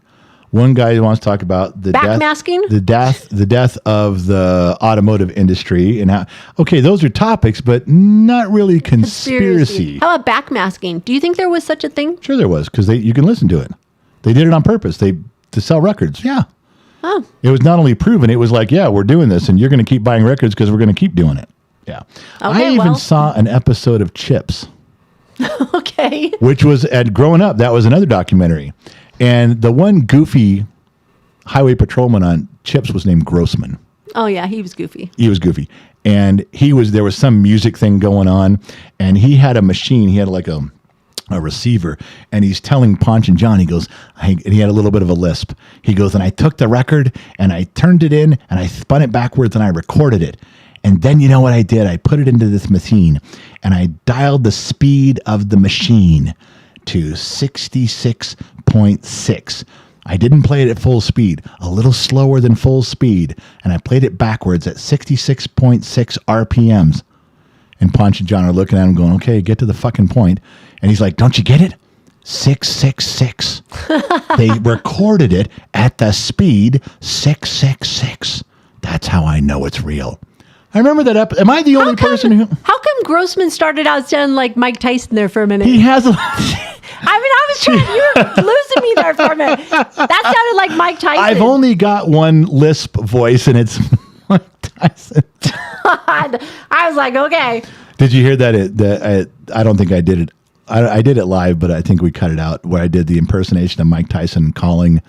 B: One guy wants to talk about the
A: backmasking,
B: the death of the automotive industry, and how. Okay, those are topics, but not really conspiracy.
A: How about backmasking? Do you think there was such a thing?
B: Sure, there was, because you can listen to it. They did it on purpose. To sell records. Yeah.
A: Oh.
B: It was not only proven. It was like, yeah, we're doing this, and you're going to keep buying records because we're going to keep doing it. Yeah.
A: Okay,
B: I even saw an episode of Chips.
A: Okay.
B: Which was growing up. That was another documentary. And the one goofy highway patrolman on Chips was named Grossman.
A: Oh, yeah. He was goofy.
B: And there was some music thing going on, and he had a machine. He had like a receiver, and he's telling Ponch and John, he goes, and he had a little bit of a lisp. He goes, and I took the record, and I turned it in, and I spun it backwards, and I recorded it. And then you know what I did? I put it into this machine, and I dialed the speed of the machine to 66.6. I didn't play it at full speed, a little slower than full speed, and I played it backwards at 66.6 RPMs. And Ponch and John are looking at him going, okay, get to the fucking point. And he's like, don't you get it? 666. They recorded it at the speed 666. That's how I know it's real. I remember that am I the only person who...
A: How come Grossman started out sounding like Mike Tyson there for a minute?
B: He has a...
A: I was trying... You were losing me there for a minute. That sounded like Mike Tyson.
B: I've only got one lisp voice, and it's Mike Tyson.
A: God. I was like, okay.
B: Did you hear that? I don't think I did it. I did it live, but I think we cut it out, where I did the impersonation of Mike Tyson calling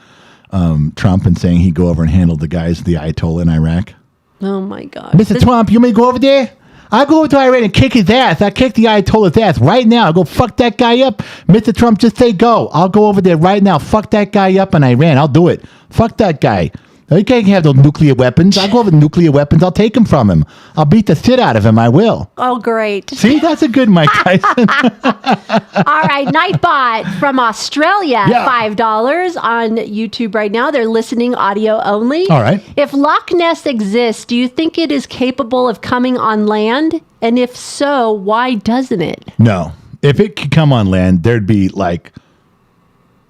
B: Trump and saying he'd go over and handle the Ayatollah in Iraq.
A: Oh, my God.
B: Mr. Trump, you may go over there? I'll go over to Iran and kick his ass. I'll kick the Ayatollah's ass right now. I'll go fuck that guy up. Mr. Trump, just say go. I'll go over there right now. Fuck that guy up in Iran. I'll do it. Fuck that guy. He can't have those nuclear weapons. I'll go over the nuclear weapons. I'll take them from him. I'll beat the shit out of him. I will.
A: Oh, great.
B: See, that's a good Mike Tyson.
A: All right. Nightbot from Australia, $5 on YouTube right now. They're listening audio only.
B: All right.
A: If Loch Ness exists, do you think it is capable of coming on land? And if so, why doesn't it?
B: No. If it could come on land, there'd be like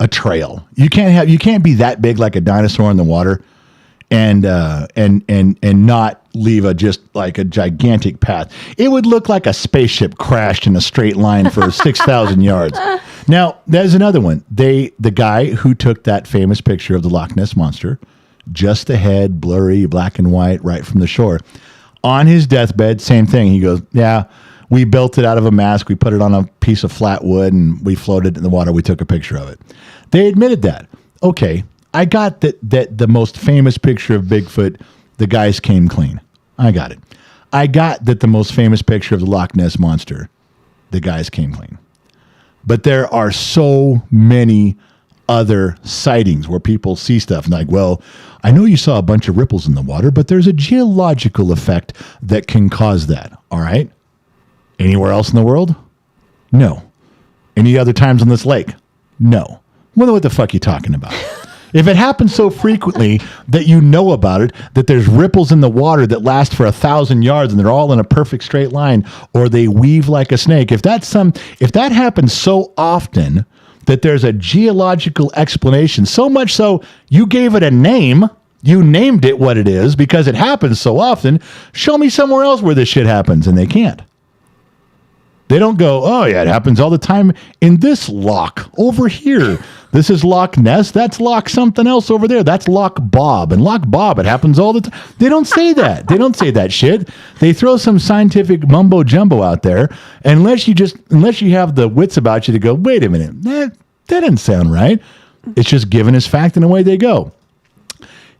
B: a trail. You can't be that big like a dinosaur in the water. And not leave just like a gigantic path. It would look like a spaceship crashed in a straight line for 6,000 yards. Now, there's another one. The guy who took that famous picture of the Loch Ness Monster, just the head, blurry, black and white, right from the shore. On his deathbed, same thing. He goes, yeah, we built it out of a mask. We put it on a piece of flat wood, and we floated it in the water. We took a picture of it. They admitted that. Okay. I got that the most famous picture of Bigfoot, the guys came clean. I got it. I got that the most famous picture of the Loch Ness Monster, the guys came clean. But there are so many other sightings where people see stuff and like, well, I know you saw a bunch of ripples in the water, but there's a geological effect that can cause that. All right. Anywhere else in the world? No. Any other times on this lake? No. Well, what the fuck are you talking about? If it happens so frequently that you know about it, that there's ripples in the water that last for 1,000 yards and they're all in a perfect straight line, or they weave like a snake, if that happens so often that there's a geological explanation, so much so you gave it a name, you named it what it is because it happens so often, show me somewhere else where this shit happens, and they can't. They don't go, oh yeah, it happens all the time in this loch over here. This is Loch Ness. That's Loch something else over there. That's Loch Bob. And Loch Bob, it happens all the time. They don't say that. They don't say that shit. They throw some scientific mumbo jumbo out there. Unless you have the wits about you to go, wait a minute, that didn't sound right. It's just given as fact and away they go.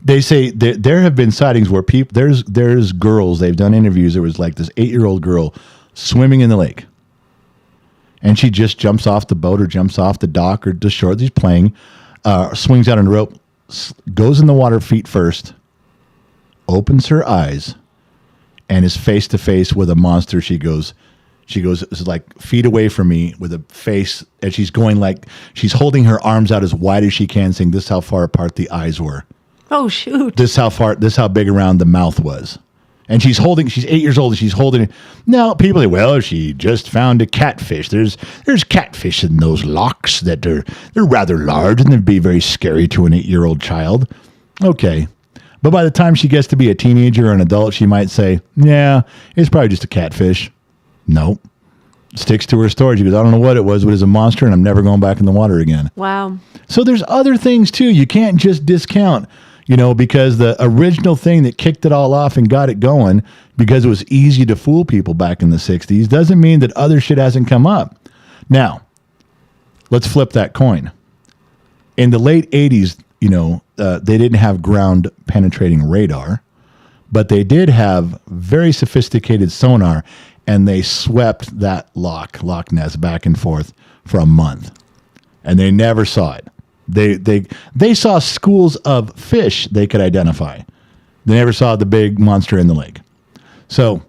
B: They say there have been sightings where there's girls, they've done interviews. There was like this 8-year-old girl swimming in the lake. And she just jumps off the boat or jumps off the dock or the shore. She's playing, swings out on a rope, goes in the water feet first, opens her eyes, and is face to face with a monster. She goes, it's like feet away from me with a face, and she's going like, she's holding her arms out as wide as she can, saying, this is how far apart the eyes were.
A: Oh, shoot.
B: This is how big around the mouth was. And she's 8 years old, and she's holding it. Now, people say, well, she just found a catfish. There's catfish in those lochs that they're rather large, and they'd be very scary to an 8-year-old child. Okay. But by the time she gets to be a teenager or an adult, she might say, yeah, it's probably just a catfish. Nope. Sticks to her story. She goes, I don't know what it was, but it's a monster, and I'm never going back in the water again.
A: Wow.
B: So there's other things, too. You can't just discount, because the original thing that kicked it all off and got it going, because it was easy to fool people back in the 60s, doesn't mean that other shit hasn't come up. Now, let's flip that coin. In the late 80s, they didn't have ground penetrating radar, but they did have very sophisticated sonar, and they swept that Loch Ness back and forth for a month, and they never saw it. They saw schools of fish they could identify. They never saw the big monster in the lake. So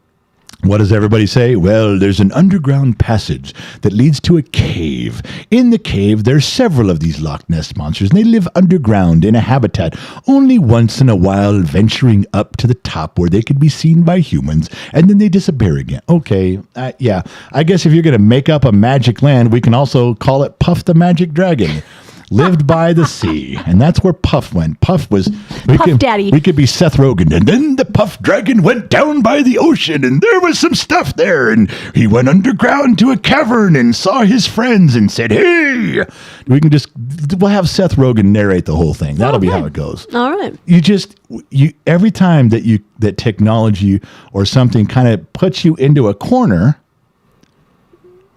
B: what does everybody say? Well, there's an underground passage that leads to a cave. In the cave, there's several of these Loch Ness monsters, and they live underground in a habitat, only once in a while venturing up to the top where they could be seen by humans, and then they disappear again. Okay, yeah. I guess if you're going to make up a magic land, we can also call it Puff the Magic Dragon. Lived by the sea, and that's where Puff went. Puff was
A: Daddy.
B: We could be Seth Rogen, and then the Puff Dragon went down by the ocean, and there was some stuff there, and he went underground to a cavern and saw his friends and said, "Hey!" We'll have Seth Rogen narrate the whole thing. That'll be how it goes.
A: All right.
B: You every time that technology or something kind of puts you into a corner,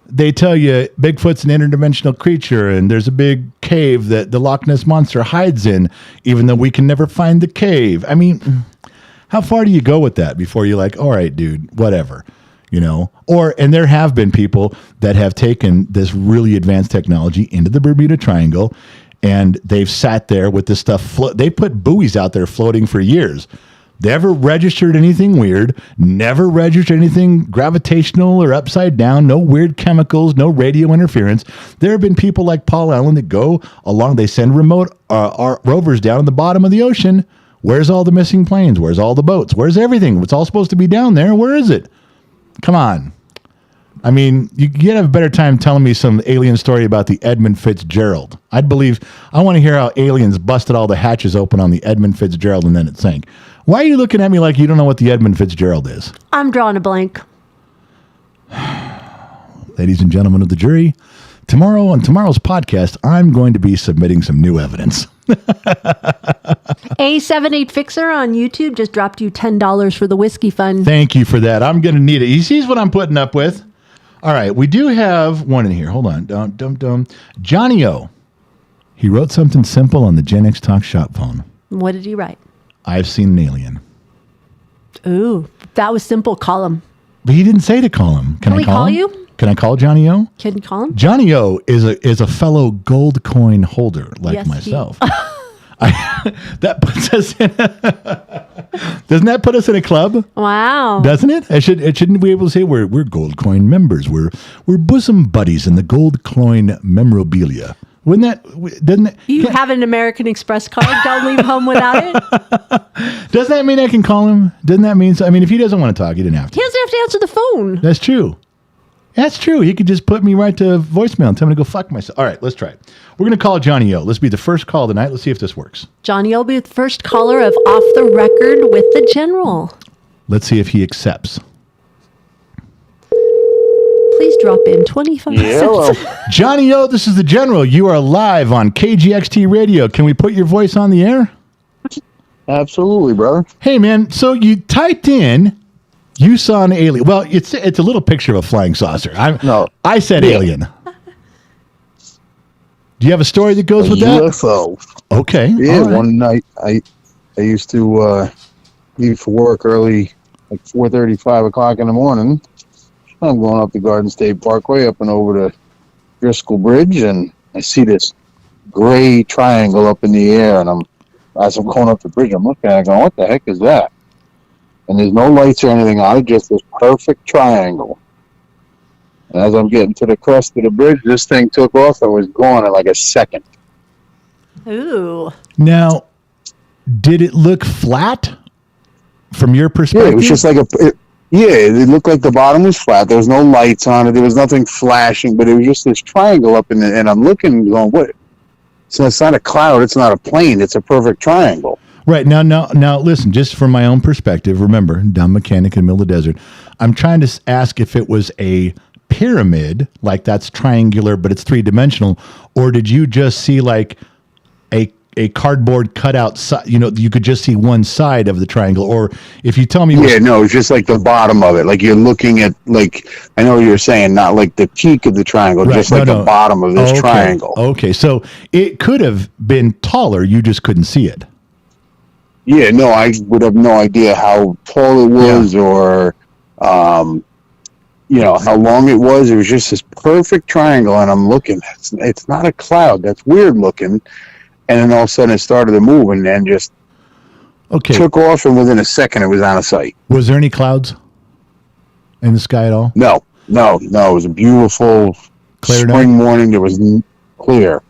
B: they tell you Bigfoot's an interdimensional creature and there's a big cave that the Loch Ness Monster hides in, even though we can never find the cave. I mean, how far do you go with that before you're like, all right, dude, whatever, and there have been people that have taken this really advanced technology into the Bermuda Triangle, and they've sat there with this stuff. They put buoys out there floating for years. Never registered anything weird, never registered anything gravitational or upside down, no weird chemicals, no radio interference. There have been people like Paul Allen that go along, they send remote rovers down at the bottom of the ocean. Where's all the missing planes? Where's all the boats? Where's everything? What's all supposed to be down there? Where is it? Come on. I mean, you'd have a better time telling me some alien story about the Edmund Fitzgerald. I want to hear how aliens busted all the hatches open on the Edmund Fitzgerald and then it sank. Why are you looking at me like you don't know what the Edmund Fitzgerald is?
A: I'm drawing a blank.
B: Ladies and gentlemen of the jury, on tomorrow's podcast, I'm going to be submitting some new evidence.
A: A78 Fixer on YouTube just dropped you $10 for the whiskey fund.
B: Thank you for that. I'm going to need it. He sees what I'm putting up with. All right, we do have one in here. Hold on. Johnny O. He wrote something simple on the Gen X Talk shop phone.
A: What did he write?
B: I've seen an alien.
A: Ooh, that was simple. Call him.
B: But he didn't say to call him. Can I
A: we call you?
B: Can I call Johnny O?
A: Can you call him?
B: Johnny O is a fellow gold coin holder like
A: Yes,
B: myself. That puts us in. Doesn't that put us in a club?
A: Wow.
B: Doesn't it? Shouldn't we be able to say we're gold coin members? We're bosom buddies in the gold coin memorabilia. Wouldn't that? Doesn't it?
A: You have an American Express card. Don't leave home without it.
B: Doesn't that mean I can call him? Doesn't that mean? I mean, if he doesn't want to talk, he didn't have to.
A: He doesn't have to answer the phone.
B: That's true. That's true. He could just put me right to voicemail and tell me to go fuck myself. All right, let's try it. We're going to call Johnny O. Let's be the first call tonight. Let's see if this works.
A: Johnny will be the first caller of Off the Record with the General.
B: Let's see if he accepts.
A: Please drop in 25 cents.
B: Johnny O, this is the General. You are live on KGXT Radio. Can we put your voice on the air?
C: Absolutely, brother.
B: Hey, man. So you typed in, you saw an alien. Well, it's a little picture of a flying saucer. I said alien. Do you have a story that goes with that?
C: UFO.
B: Okay.
C: Yeah,
B: right.
C: One night I used to leave for work early, like 4:30, 5 o'clock in the morning. I'm going up the Garden State Parkway up and over to Driscoll Bridge, and I see this gray triangle up in the air, and as I'm going up the bridge, I'm looking at it going, what the heck is that? And there's no lights or anything on it, just this perfect triangle. And as I'm getting to the crest of the bridge, this thing took off and was gone in like a second.
A: Ooh.
B: Now, did it look flat from your perspective?
C: Yeah, it was just like it looked like the bottom was flat. There was no lights on it. There was nothing flashing, but it was just this triangle up in the, and I'm looking going, what? So it's not a cloud. It's not a plane. It's a perfect triangle.
B: Right. Now, listen, just from my own perspective, remember, dumb mechanic in the middle of the desert, I'm trying to ask if it was a pyramid, like that's triangular, but it's three-dimensional, or did you just see like a cardboard cutout side, you could just see one side of the triangle, or if you tell me...
C: Yeah, no, it's just like the bottom of it. Like you're looking at, like, I know what you're saying, not like the peak of the triangle, right, just like the bottom of this triangle.
B: Okay, so it could have been taller, you just couldn't see it.
C: Yeah, no, I would have no idea how tall it was or, how long it was. It was just this perfect triangle, and I'm looking. It's not a cloud. That's weird looking. And then all of a sudden it started to move and then just took off, and within a second it was out of sight.
B: Was there any clouds in the sky at all?
C: No. It was a beautiful spring morning. It was clear.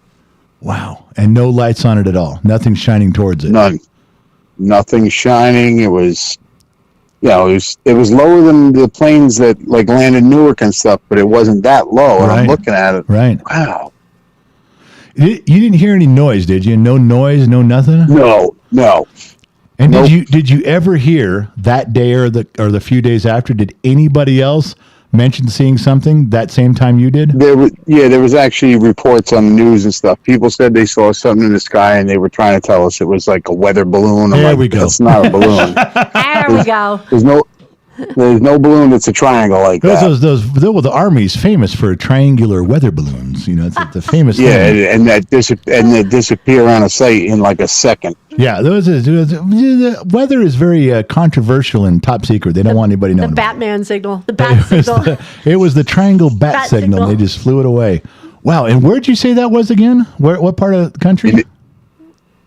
B: Wow. And no lights on it at all? Nothing shining towards it?
C: None. Nothing shining. It was, it was lower than the planes that like landed Newark and stuff, but it wasn't that low. And I'm looking at it.
B: Right.
C: Wow.
B: You didn't hear any noise, did you? No noise, no nothing?
C: No.
B: And did you ever hear that day or the few days after, did anybody else mention seeing something that same time you did?
C: There was actually reports on the news and stuff. People said they saw something in the sky, and they were trying to tell us it was like a weather balloon.
B: There we go.
C: It's not a balloon.
A: There we go.
C: There's no balloon that's a triangle like that.
B: The Army's famous for triangular weather balloons. It's the famous thing.
C: Yeah, and they disappear on a site in like a second.
B: Yeah, the weather is very controversial and top secret. They don't want anybody knowing.
A: The Batman signal. The bat signal.
B: It was the triangle bat signal. They just flew it away. Wow, and where'd you say that was again? What part of the country?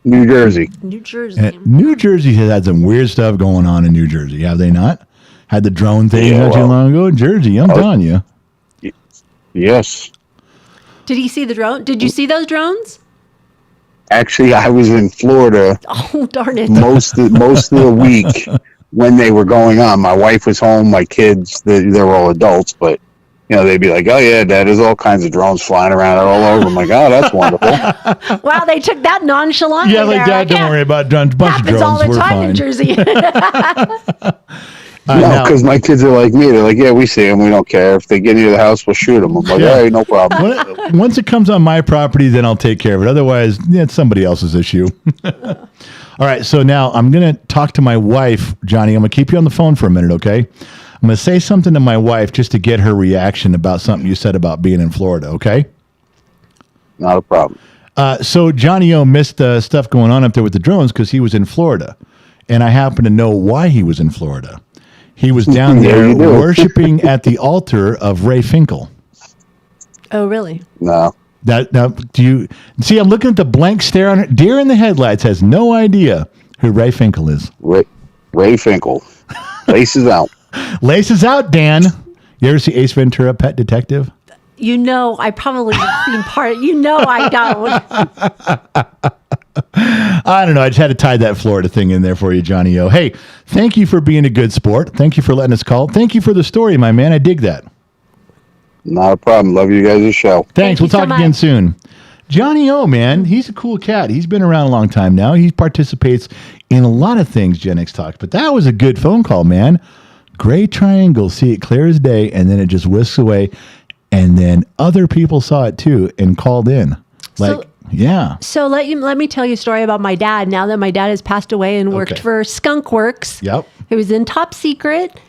C: New Jersey.
A: New Jersey.
B: New Jersey has had some weird stuff going on in New Jersey, have they not? Had the drone thing not too long ago in Jersey. I'm telling you.
C: Yes.
A: Did he see the drone? Did you see those drones?
C: Actually, I was in Florida.
A: Oh, darn it.
C: Most of the week when they were going on. My wife was home. My kids, they're all adults, but they'd be like, "Oh yeah, Dad, there's all kinds of drones flying around all over." I'm like, "Oh, that's wonderful."
A: Wow, they took that nonchalantly.
B: Yeah, like Dad, don't worry about drones. Bunch of drones,
A: all the
B: we're
A: time
B: fine.
A: In Jersey.
C: No, because my kids are like me. They're like, "Yeah, we see them. We don't care. If they get near the house, we'll shoot them." I'm like, "All right, no problem."
B: Once it comes on my property, then I'll take care of it. Otherwise, it's somebody else's issue. All right, so now I'm going to talk to my wife, Johnny. I'm going to keep you on the phone for a minute, okay? I'm going to say something to my wife just to get her reaction about something you said about being in Florida, okay?
C: Not a problem.
B: So Johnny O missed stuff going on up there with the drones because he was in Florida. And I happen to know why he was in Florida. He was down
C: Yeah,
B: there
C: you do.
B: worshiping at the altar of Ray Finkel.
A: Oh, really?
C: No.
B: Now, do you see? I'm looking at the blank stare on it. Deer in the headlights has no idea who Ray Finkel is.
C: Ray Finkel. Laces out.
B: Laces out, Dan. You ever see Ace Ventura: Pet Detective?
A: You know, I probably have seen part. You know, I don't.
B: I don't know. I just had to tie that Florida thing in there for you, Johnny O. Hey, thank you for being a good sport. Thank you for letting us call. Thank you for the story, my man. I dig that.
C: Not a problem. Love you guys' show.
B: Thanks.
A: you
B: We'll
A: so
B: talk again
A: much.
B: soon. Johnny O, man, he's a cool cat. He's been around a long time now. He participates in a lot of things Gen X talks, but that was a good phone call, man. Gray triangle, see it clear as day, and then it just whisks away. And then other people saw it too and called in. Like, yeah.
A: So let me tell you a story about my dad. Now that my dad has passed away and worked
B: Okay.
A: for Skunk Works.
B: Yep.
A: It was in top secret.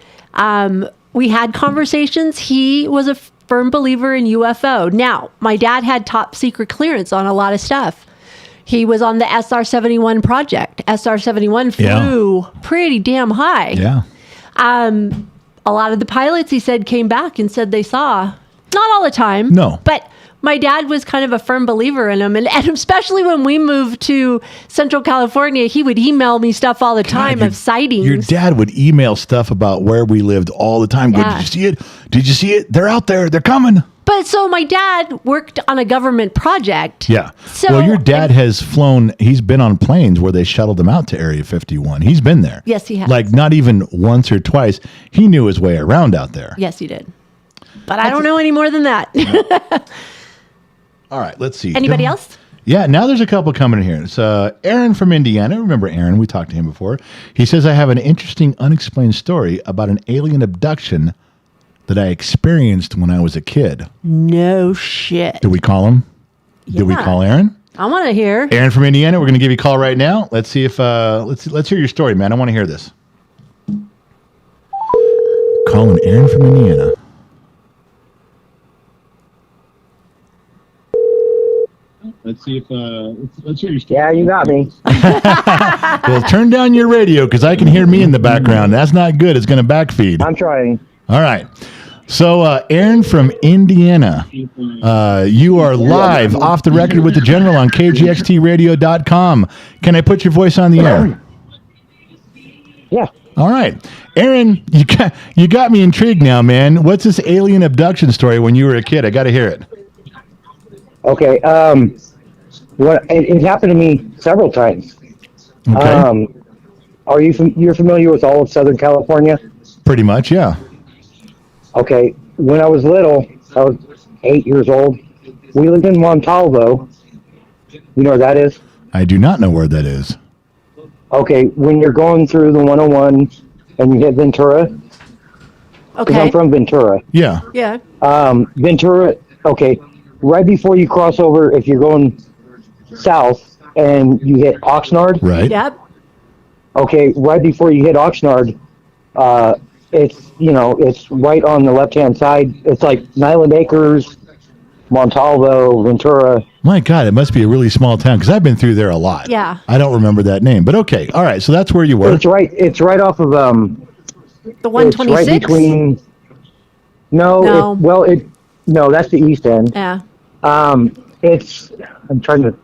A: We had conversations. He was a firm believer in UFO. Now, my dad had top secret clearance on a lot of stuff. He was on the SR-71 project. SR-71 flew pretty damn high.
B: Yeah.
A: A lot of the pilots, he said, came back and said they saw. Not all the time.
B: No.
A: But my dad was kind of a firm believer in them. And especially when we moved to Central California, he would email me stuff all the time of sightings.
B: Your dad would email stuff about where we lived all the time. Go,
A: Yeah.
B: did you see it? Did you see it? They're out there. They're coming.
A: But so my dad worked on a government project.
B: Yeah.
A: So
B: well, your dad has flown. He's been on planes where they shuttled him out to Area 51. He's been there.
A: Yes, he has.
B: Like not even once or twice. He knew his way around out there.
A: Yes, he did. But I don't know any more than that.
B: All right. Let's see.
A: Anybody else?
B: Yeah, now there's a couple coming in here. It's Aaron from Indiana. Remember Aaron? We talked to him before. He says, I have an interesting unexplained story about an alien abduction that I experienced when I was a kid.
A: No shit.
B: Did we call him? Did we
A: Yeah.
B: call Aaron?
A: I want to hear.
B: Aaron from Indiana, we're going to give you a call right now. Let's see if, let's hear your story, man. I want to hear this. Calling Aaron from Indiana. Let's see if, let's hear your story.
D: Yeah, you got me.
B: Well, turn down your radio because I can hear me in the background. That's not good. It's going to backfeed.
D: I'm trying.
B: All right. So, Aaron from Indiana, you are live off the record with the General on KGXTradio.com. Can I put your voice on the air?
D: Yeah.
B: All right. Aaron, you got me intrigued now, man. What's this alien abduction story when you were a kid? I got to hear it.
D: Okay. It happened to me several times.
B: Okay.
D: Are you're familiar with all of Southern California?
B: Pretty much, yeah.
D: Okay. When I was little, I was 8 years old. We lived in Montalvo. You know where that is?
B: I do not know where that is.
D: Okay. When you're going through the 101 and you hit Ventura, because
A: Okay.
D: I'm from Ventura.
B: Yeah.
A: Yeah.
D: Ventura, okay. Right before you cross over, if you're going south and you hit Oxnard,
B: Right.
A: Yep.
D: okay, right before you hit Oxnard, it's right on the left-hand side. It's like Nyland Acres, Montalvo, Ventura.
B: My God, it must be a really small town because I've been through there a lot.
A: Yeah.
B: I don't remember that name, but okay. All right. So that's where you were.
D: It's right off of
A: The
D: It's
A: 126.
D: right between.
A: No.
D: No, that's the east end.
A: Yeah.
D: I'm trying to.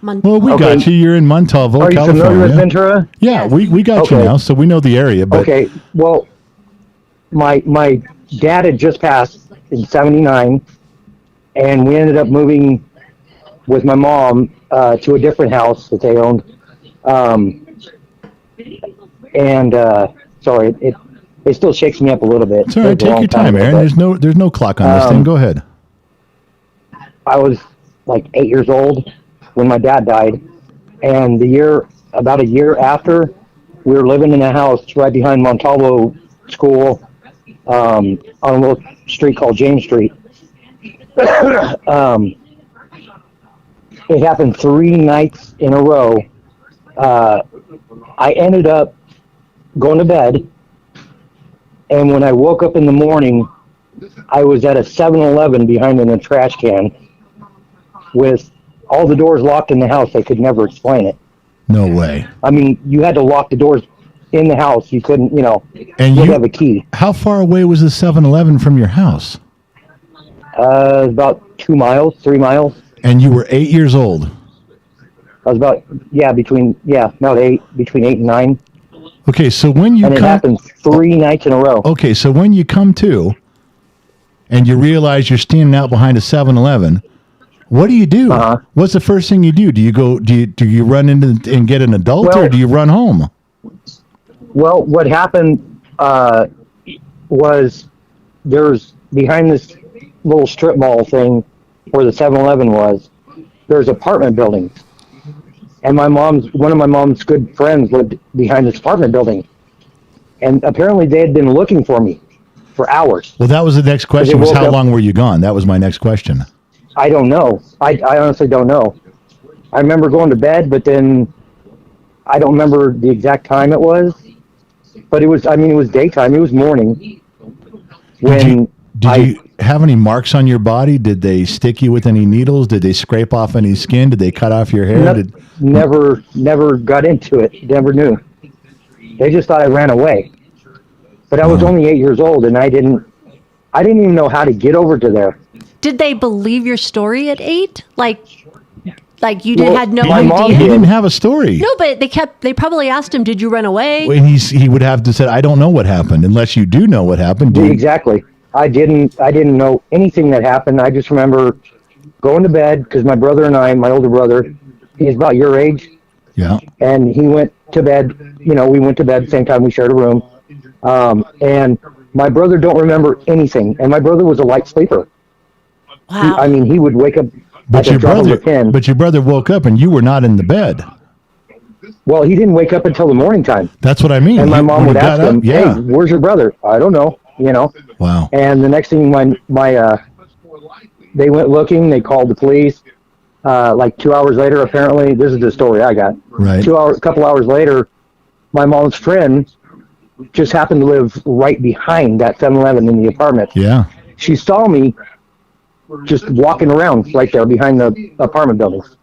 B: Well, we
D: Okay.
B: got you. You're in Montalvo,
D: Are you
B: California.
D: familiar with Ventura?
B: Yeah,
A: Yes.
B: we got you
D: Okay.
B: now, so we know the area. But
D: Okay, well, my dad had just passed in '79, and we ended up moving with my mom to a different house that they owned. Sorry, it still shakes me up a little bit.
B: it's all right.
D: It's a
B: Take
D: long
B: your time,
D: ago,
B: Aaron.
D: but
B: There's no clock on this thing. Go ahead.
D: I was like 8 years old when my dad died, and about a year after, we were living in a house right behind Montalvo School on a little street called James Street. It happened 3 nights in a row. I ended up going to bed, and when I woke up in the morning, I was at a 7-Eleven behind in a trash can with all the doors locked in the house. I could never explain it.
B: No way.
D: I mean, you had to lock the doors in the house. You couldn't,
B: And
D: you
B: you
D: have a key.
B: How far away was the 7-Eleven from your house?
D: About 2 miles, 3 miles.
B: And you were 8 years old.
D: I was between 8 and 9.
B: Okay, so when you
D: and it happened 3 nights in a row.
B: Okay, so when you come to and you realize you're standing out behind a 7-Eleven, what do you do?
D: Uh-huh.
B: What's the first thing you do? Do you run into and get an adult, or do you run home?
D: Well, what happened was there's behind this little strip mall thing where the 7-Eleven was, there's apartment buildings. And one of my mom's good friends lived behind this apartment building. And apparently they had been looking for me for hours.
B: Well, that was the next question, was how long were you gone? That was my next question.
D: I don't know. I honestly don't know. I remember going to bed, but then I don't remember the exact time it was. But it was daytime. It was morning. Did
B: you have any marks on your body? Did they stick you with any needles? Did they scrape off any skin? Did they cut off your hair?
D: Never got into it. Never knew. They just thought I ran away. But I was only 8 years old, and I didn't even know how to get over to there.
A: Did they believe your story at 8? Like you had no
B: my mom,
A: idea?
B: He didn't have a story.
A: No, but they probably asked him, did you run away?
B: And he would have to say, I don't know what happened, unless you do know what happened.
D: Exactly. I didn't know anything that happened. I just remember going to bed because my brother and I, my older brother, he's about your age.
B: Yeah.
D: And he went to bed, we went to bed at the same time, we shared a room. And my brother don't remember anything. And my brother was a light sleeper.
A: Wow.
D: He would wake up
B: but your brother woke up and you were not in the bed.
D: Well, he didn't wake up until the morning time.
B: That's what I mean.
D: And my mom would ask him, hey, where's your brother? I don't know,
B: Wow.
D: And the next thing they went looking, they called the police. 2 hours later, apparently, this is the story I got.
B: Right.
D: A couple hours later, my mom's friend just happened to live right behind that 7-Eleven in the apartment.
B: Yeah.
D: She saw me just walking around right there behind the apartment buildings.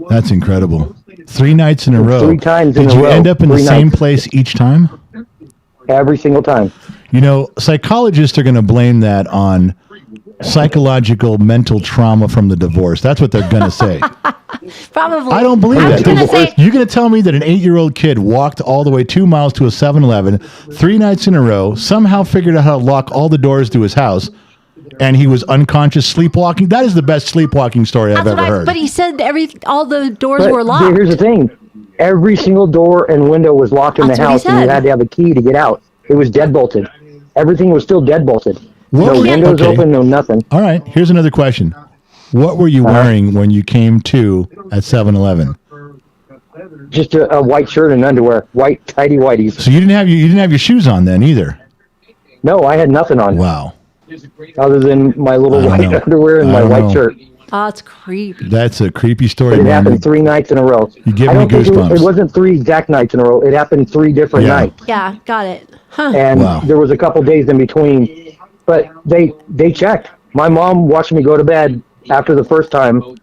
B: That's incredible. 3 nights in a row.
D: 3 times in a row.
B: Did you end up in the same place each time?
D: Every single time.
B: Psychologists are going to blame that on psychological mental trauma from the divorce. That's what they're going to say.
A: Probably.
B: I don't believe that.
A: Say,
B: you're going to tell me that an 8-year-old kid walked all the way 2 miles to a 7-Eleven 3 nights in a row, somehow figured out how to lock all the doors to his house, and he was unconscious sleepwalking? That is the best sleepwalking story I've ever heard.
A: But he said all the doors were locked.
D: Here's the thing. Every single door and window was locked in the house, and you had to have a key to get out. It was dead bolted. Everything was still dead bolted. No windows open, no nothing.
B: All right, here's another question. What were you wearing when you came to at 7-Eleven?
D: Just a white shirt and underwear, white tidy whities.
B: So you didn't have your shoes on then either?
D: No, I had nothing on.
B: Wow.
D: Other than my little white underwear and my white shirt.
A: Oh, it's creepy.
B: That's a creepy story.
D: But it happened 3 nights in a row.
B: You give me goosebumps.
D: It wasn't 3 exact nights in a row. It happened 3 different nights.
A: Yeah, got it. Huh.
D: And there was a couple days in between. But they checked. My mom watched me go to bed after the first time.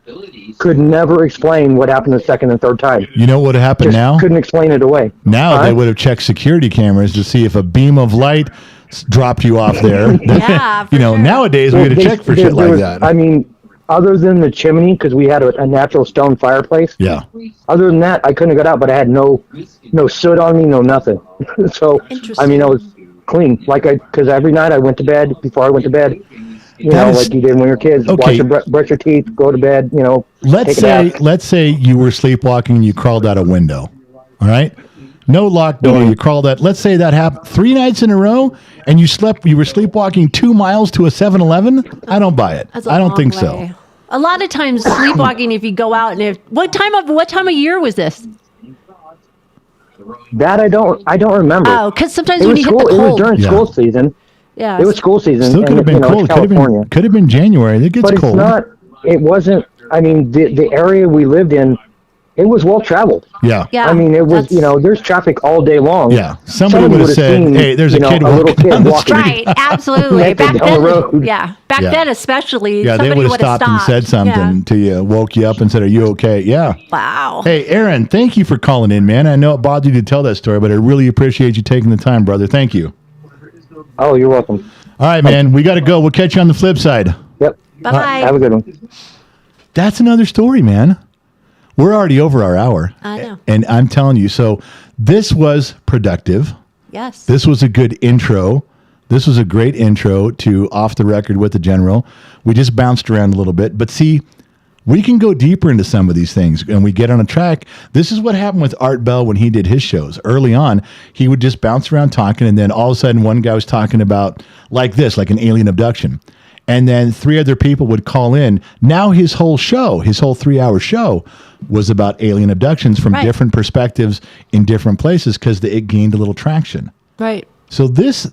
D: Could never explain what happened the second and third time.
B: You know what happened now?
D: Couldn't explain it away.
B: Now they would have checked security cameras to see if a beam of light dropped you off there.
A: Yeah, sure.
B: Nowadays we would have checked for shit like that.
D: Other than the chimney, because we had a natural stone fireplace.
B: Yeah.
D: Other than that, I couldn't have got out, but I had no soot on me, no nothing. So, I was clean. Because every night I went to bed, before I went to bed, like you did when you were kids, brush your teeth, go to bed,
B: Let's say you were sleepwalking and you crawled out a window. All right? No locked door, you crawled out. Let's say that happened 3 nights in a row and you were sleepwalking 2 miles to a 7-Eleven. I don't buy it.
A: I don't think so. A lot of times sleepwalking, if you go out and what time of year was this?
D: That I don't remember.
A: Oh, because sometimes when you hit the cold.
D: It was during school season.
A: Yeah.
D: It was school season.
B: Still could have been cold. Could have been January. It gets cold.
D: But it wasn't, the area we lived in, it was well traveled.
B: Yeah.
A: Yeah.
D: I mean, it was,
A: that's-
D: there's traffic all day long.
B: Yeah. Somebody would have
D: would've
B: said,
D: seen,
B: hey, there's a kid
D: a little
B: walking down the
D: walking.
B: street.
A: Right, absolutely.
D: Naked
A: Back
D: down
A: then,
D: the road.
A: back
B: Yeah.
A: then especially,
B: Yeah, they
A: somebody
B: would have
A: would
B: stopped and said something
A: Yeah.
B: to you, woke you up and said, are you okay? Yeah.
A: Wow.
B: Hey, Aaron, thank you for calling in, man. I know it bothered you to tell that story, but I really appreciate you taking the time, brother. Thank you.
D: Oh, you're welcome.
B: All right, man. We got to go. We'll catch you on the flip side.
D: Yep.
A: Bye-bye.
D: Have a good one.
B: That's another story, man. We're already over our hour.
A: I know.
B: And I'm telling you, so this was productive.
A: Yes.
B: This was a good intro. This was a great intro to Off the Record with the General. We just bounced around a little bit. But see, we can go deeper into some of these things and we get on a track. This is what happened with Art Bell when he did his shows. Early on, he would just bounce around talking, and then all of a sudden one guy was talking about like this, like an alien abduction. And then 3 other people would call in. Now his whole show, his whole 3-hour show was about alien abductions from
A: Right.
B: different perspectives in different places because it gained a little traction.
A: Right.
B: So this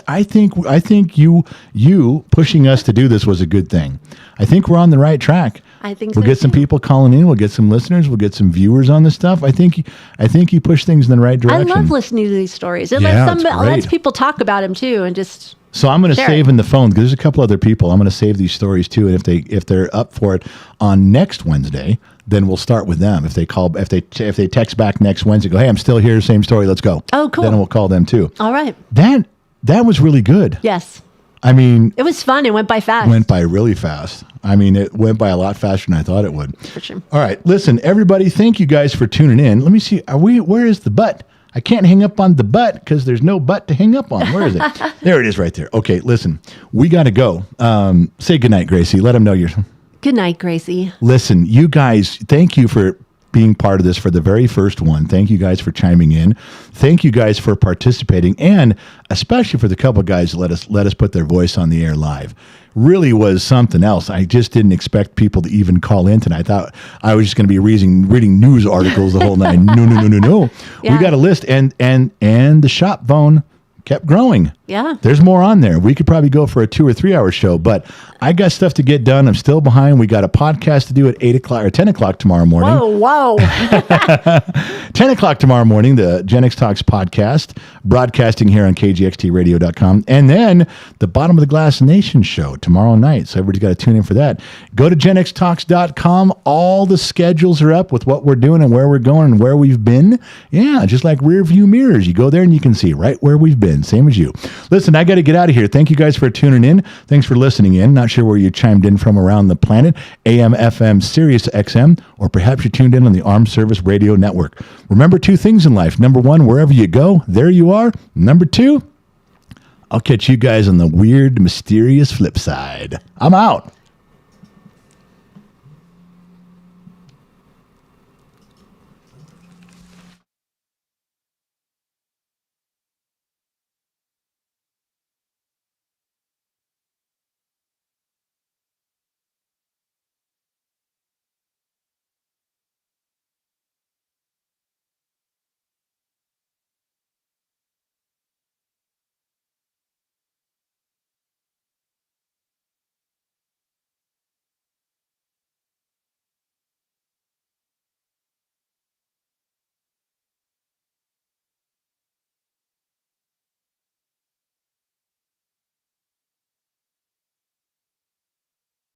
B: I think you pushing us to do this was a good thing. I think we're on the right track.
A: I think
B: We'll
A: so,
B: get some
A: too.
B: people calling in. We'll get some listeners. We'll get some viewers on this stuff. I think you push things in the right
A: I
B: direction.
A: love listening to these stories. It
B: Yeah,
A: lets
B: it's
A: lets
B: great.
A: people talk about them too, and just
B: So I'm going to
A: Share
B: save
A: it.
B: in the phone because there's a couple other people. I'm going to save these stories too, and if they're up for it on next Wednesday, then we'll start with them. If they text back next Wednesday, go, hey, I'm still here, same story, let's go.
A: Oh, cool.
B: Then we'll call them too.
A: all right.
B: That was really good.
A: Yes,
B: I mean,
A: it was fun. It went by fast.
B: went by really fast. I mean, it went by a lot faster than I thought it would.
A: For sure.
B: All right, listen, everybody, thank you guys for tuning in. Let me see. Where is the butt? I can't hang up on the butt because there's no butt to hang up on. Where is it? There it is right there. Okay, listen, we got to go. Say goodnight, Gracie. Let them know you're...
A: Good night, Gracie.
B: Listen, you guys, thank you for being part of this for the very first one. Thank you guys for chiming in. Thank you guys for participating, and especially for the couple guys that let us put their voice on the air live. Really was something else. I just didn't expect people to even call in tonight. I thought I was just going to be reading news articles the whole night. No.
A: Yeah.
B: We got a list, and the shop phone kept growing.
A: Yeah.
B: There's more on there. We could probably go for a 2 or 3 hour show, but I got stuff to get done. I'm still behind. We got a podcast to do at 8 o'clock or 10 o'clock tomorrow morning.
A: Whoa.
B: 10 o'clock tomorrow morning, the Gen X Talks podcast, broadcasting here on kgxtradio.com. And then the Bottom of the Glass Nation show tomorrow night. So everybody's got to tune in for that. Go to genxtalks.com. All the schedules are up with what we're doing and where we're going and where we've been. Yeah, just like rear view mirrors. You go there and you can see right where we've been. Same as you. Listen, I got to get out of here. Thank you guys for tuning in. Thanks for listening in. Not sure where you chimed in from around the planet, AM, FM, Sirius XM, or perhaps you tuned in on the Armed Service Radio Network. Remember 2 things in life. Number 1, wherever you go, there you are. Number 2, I'll catch you guys on the weird, mysterious flip side. I'm out.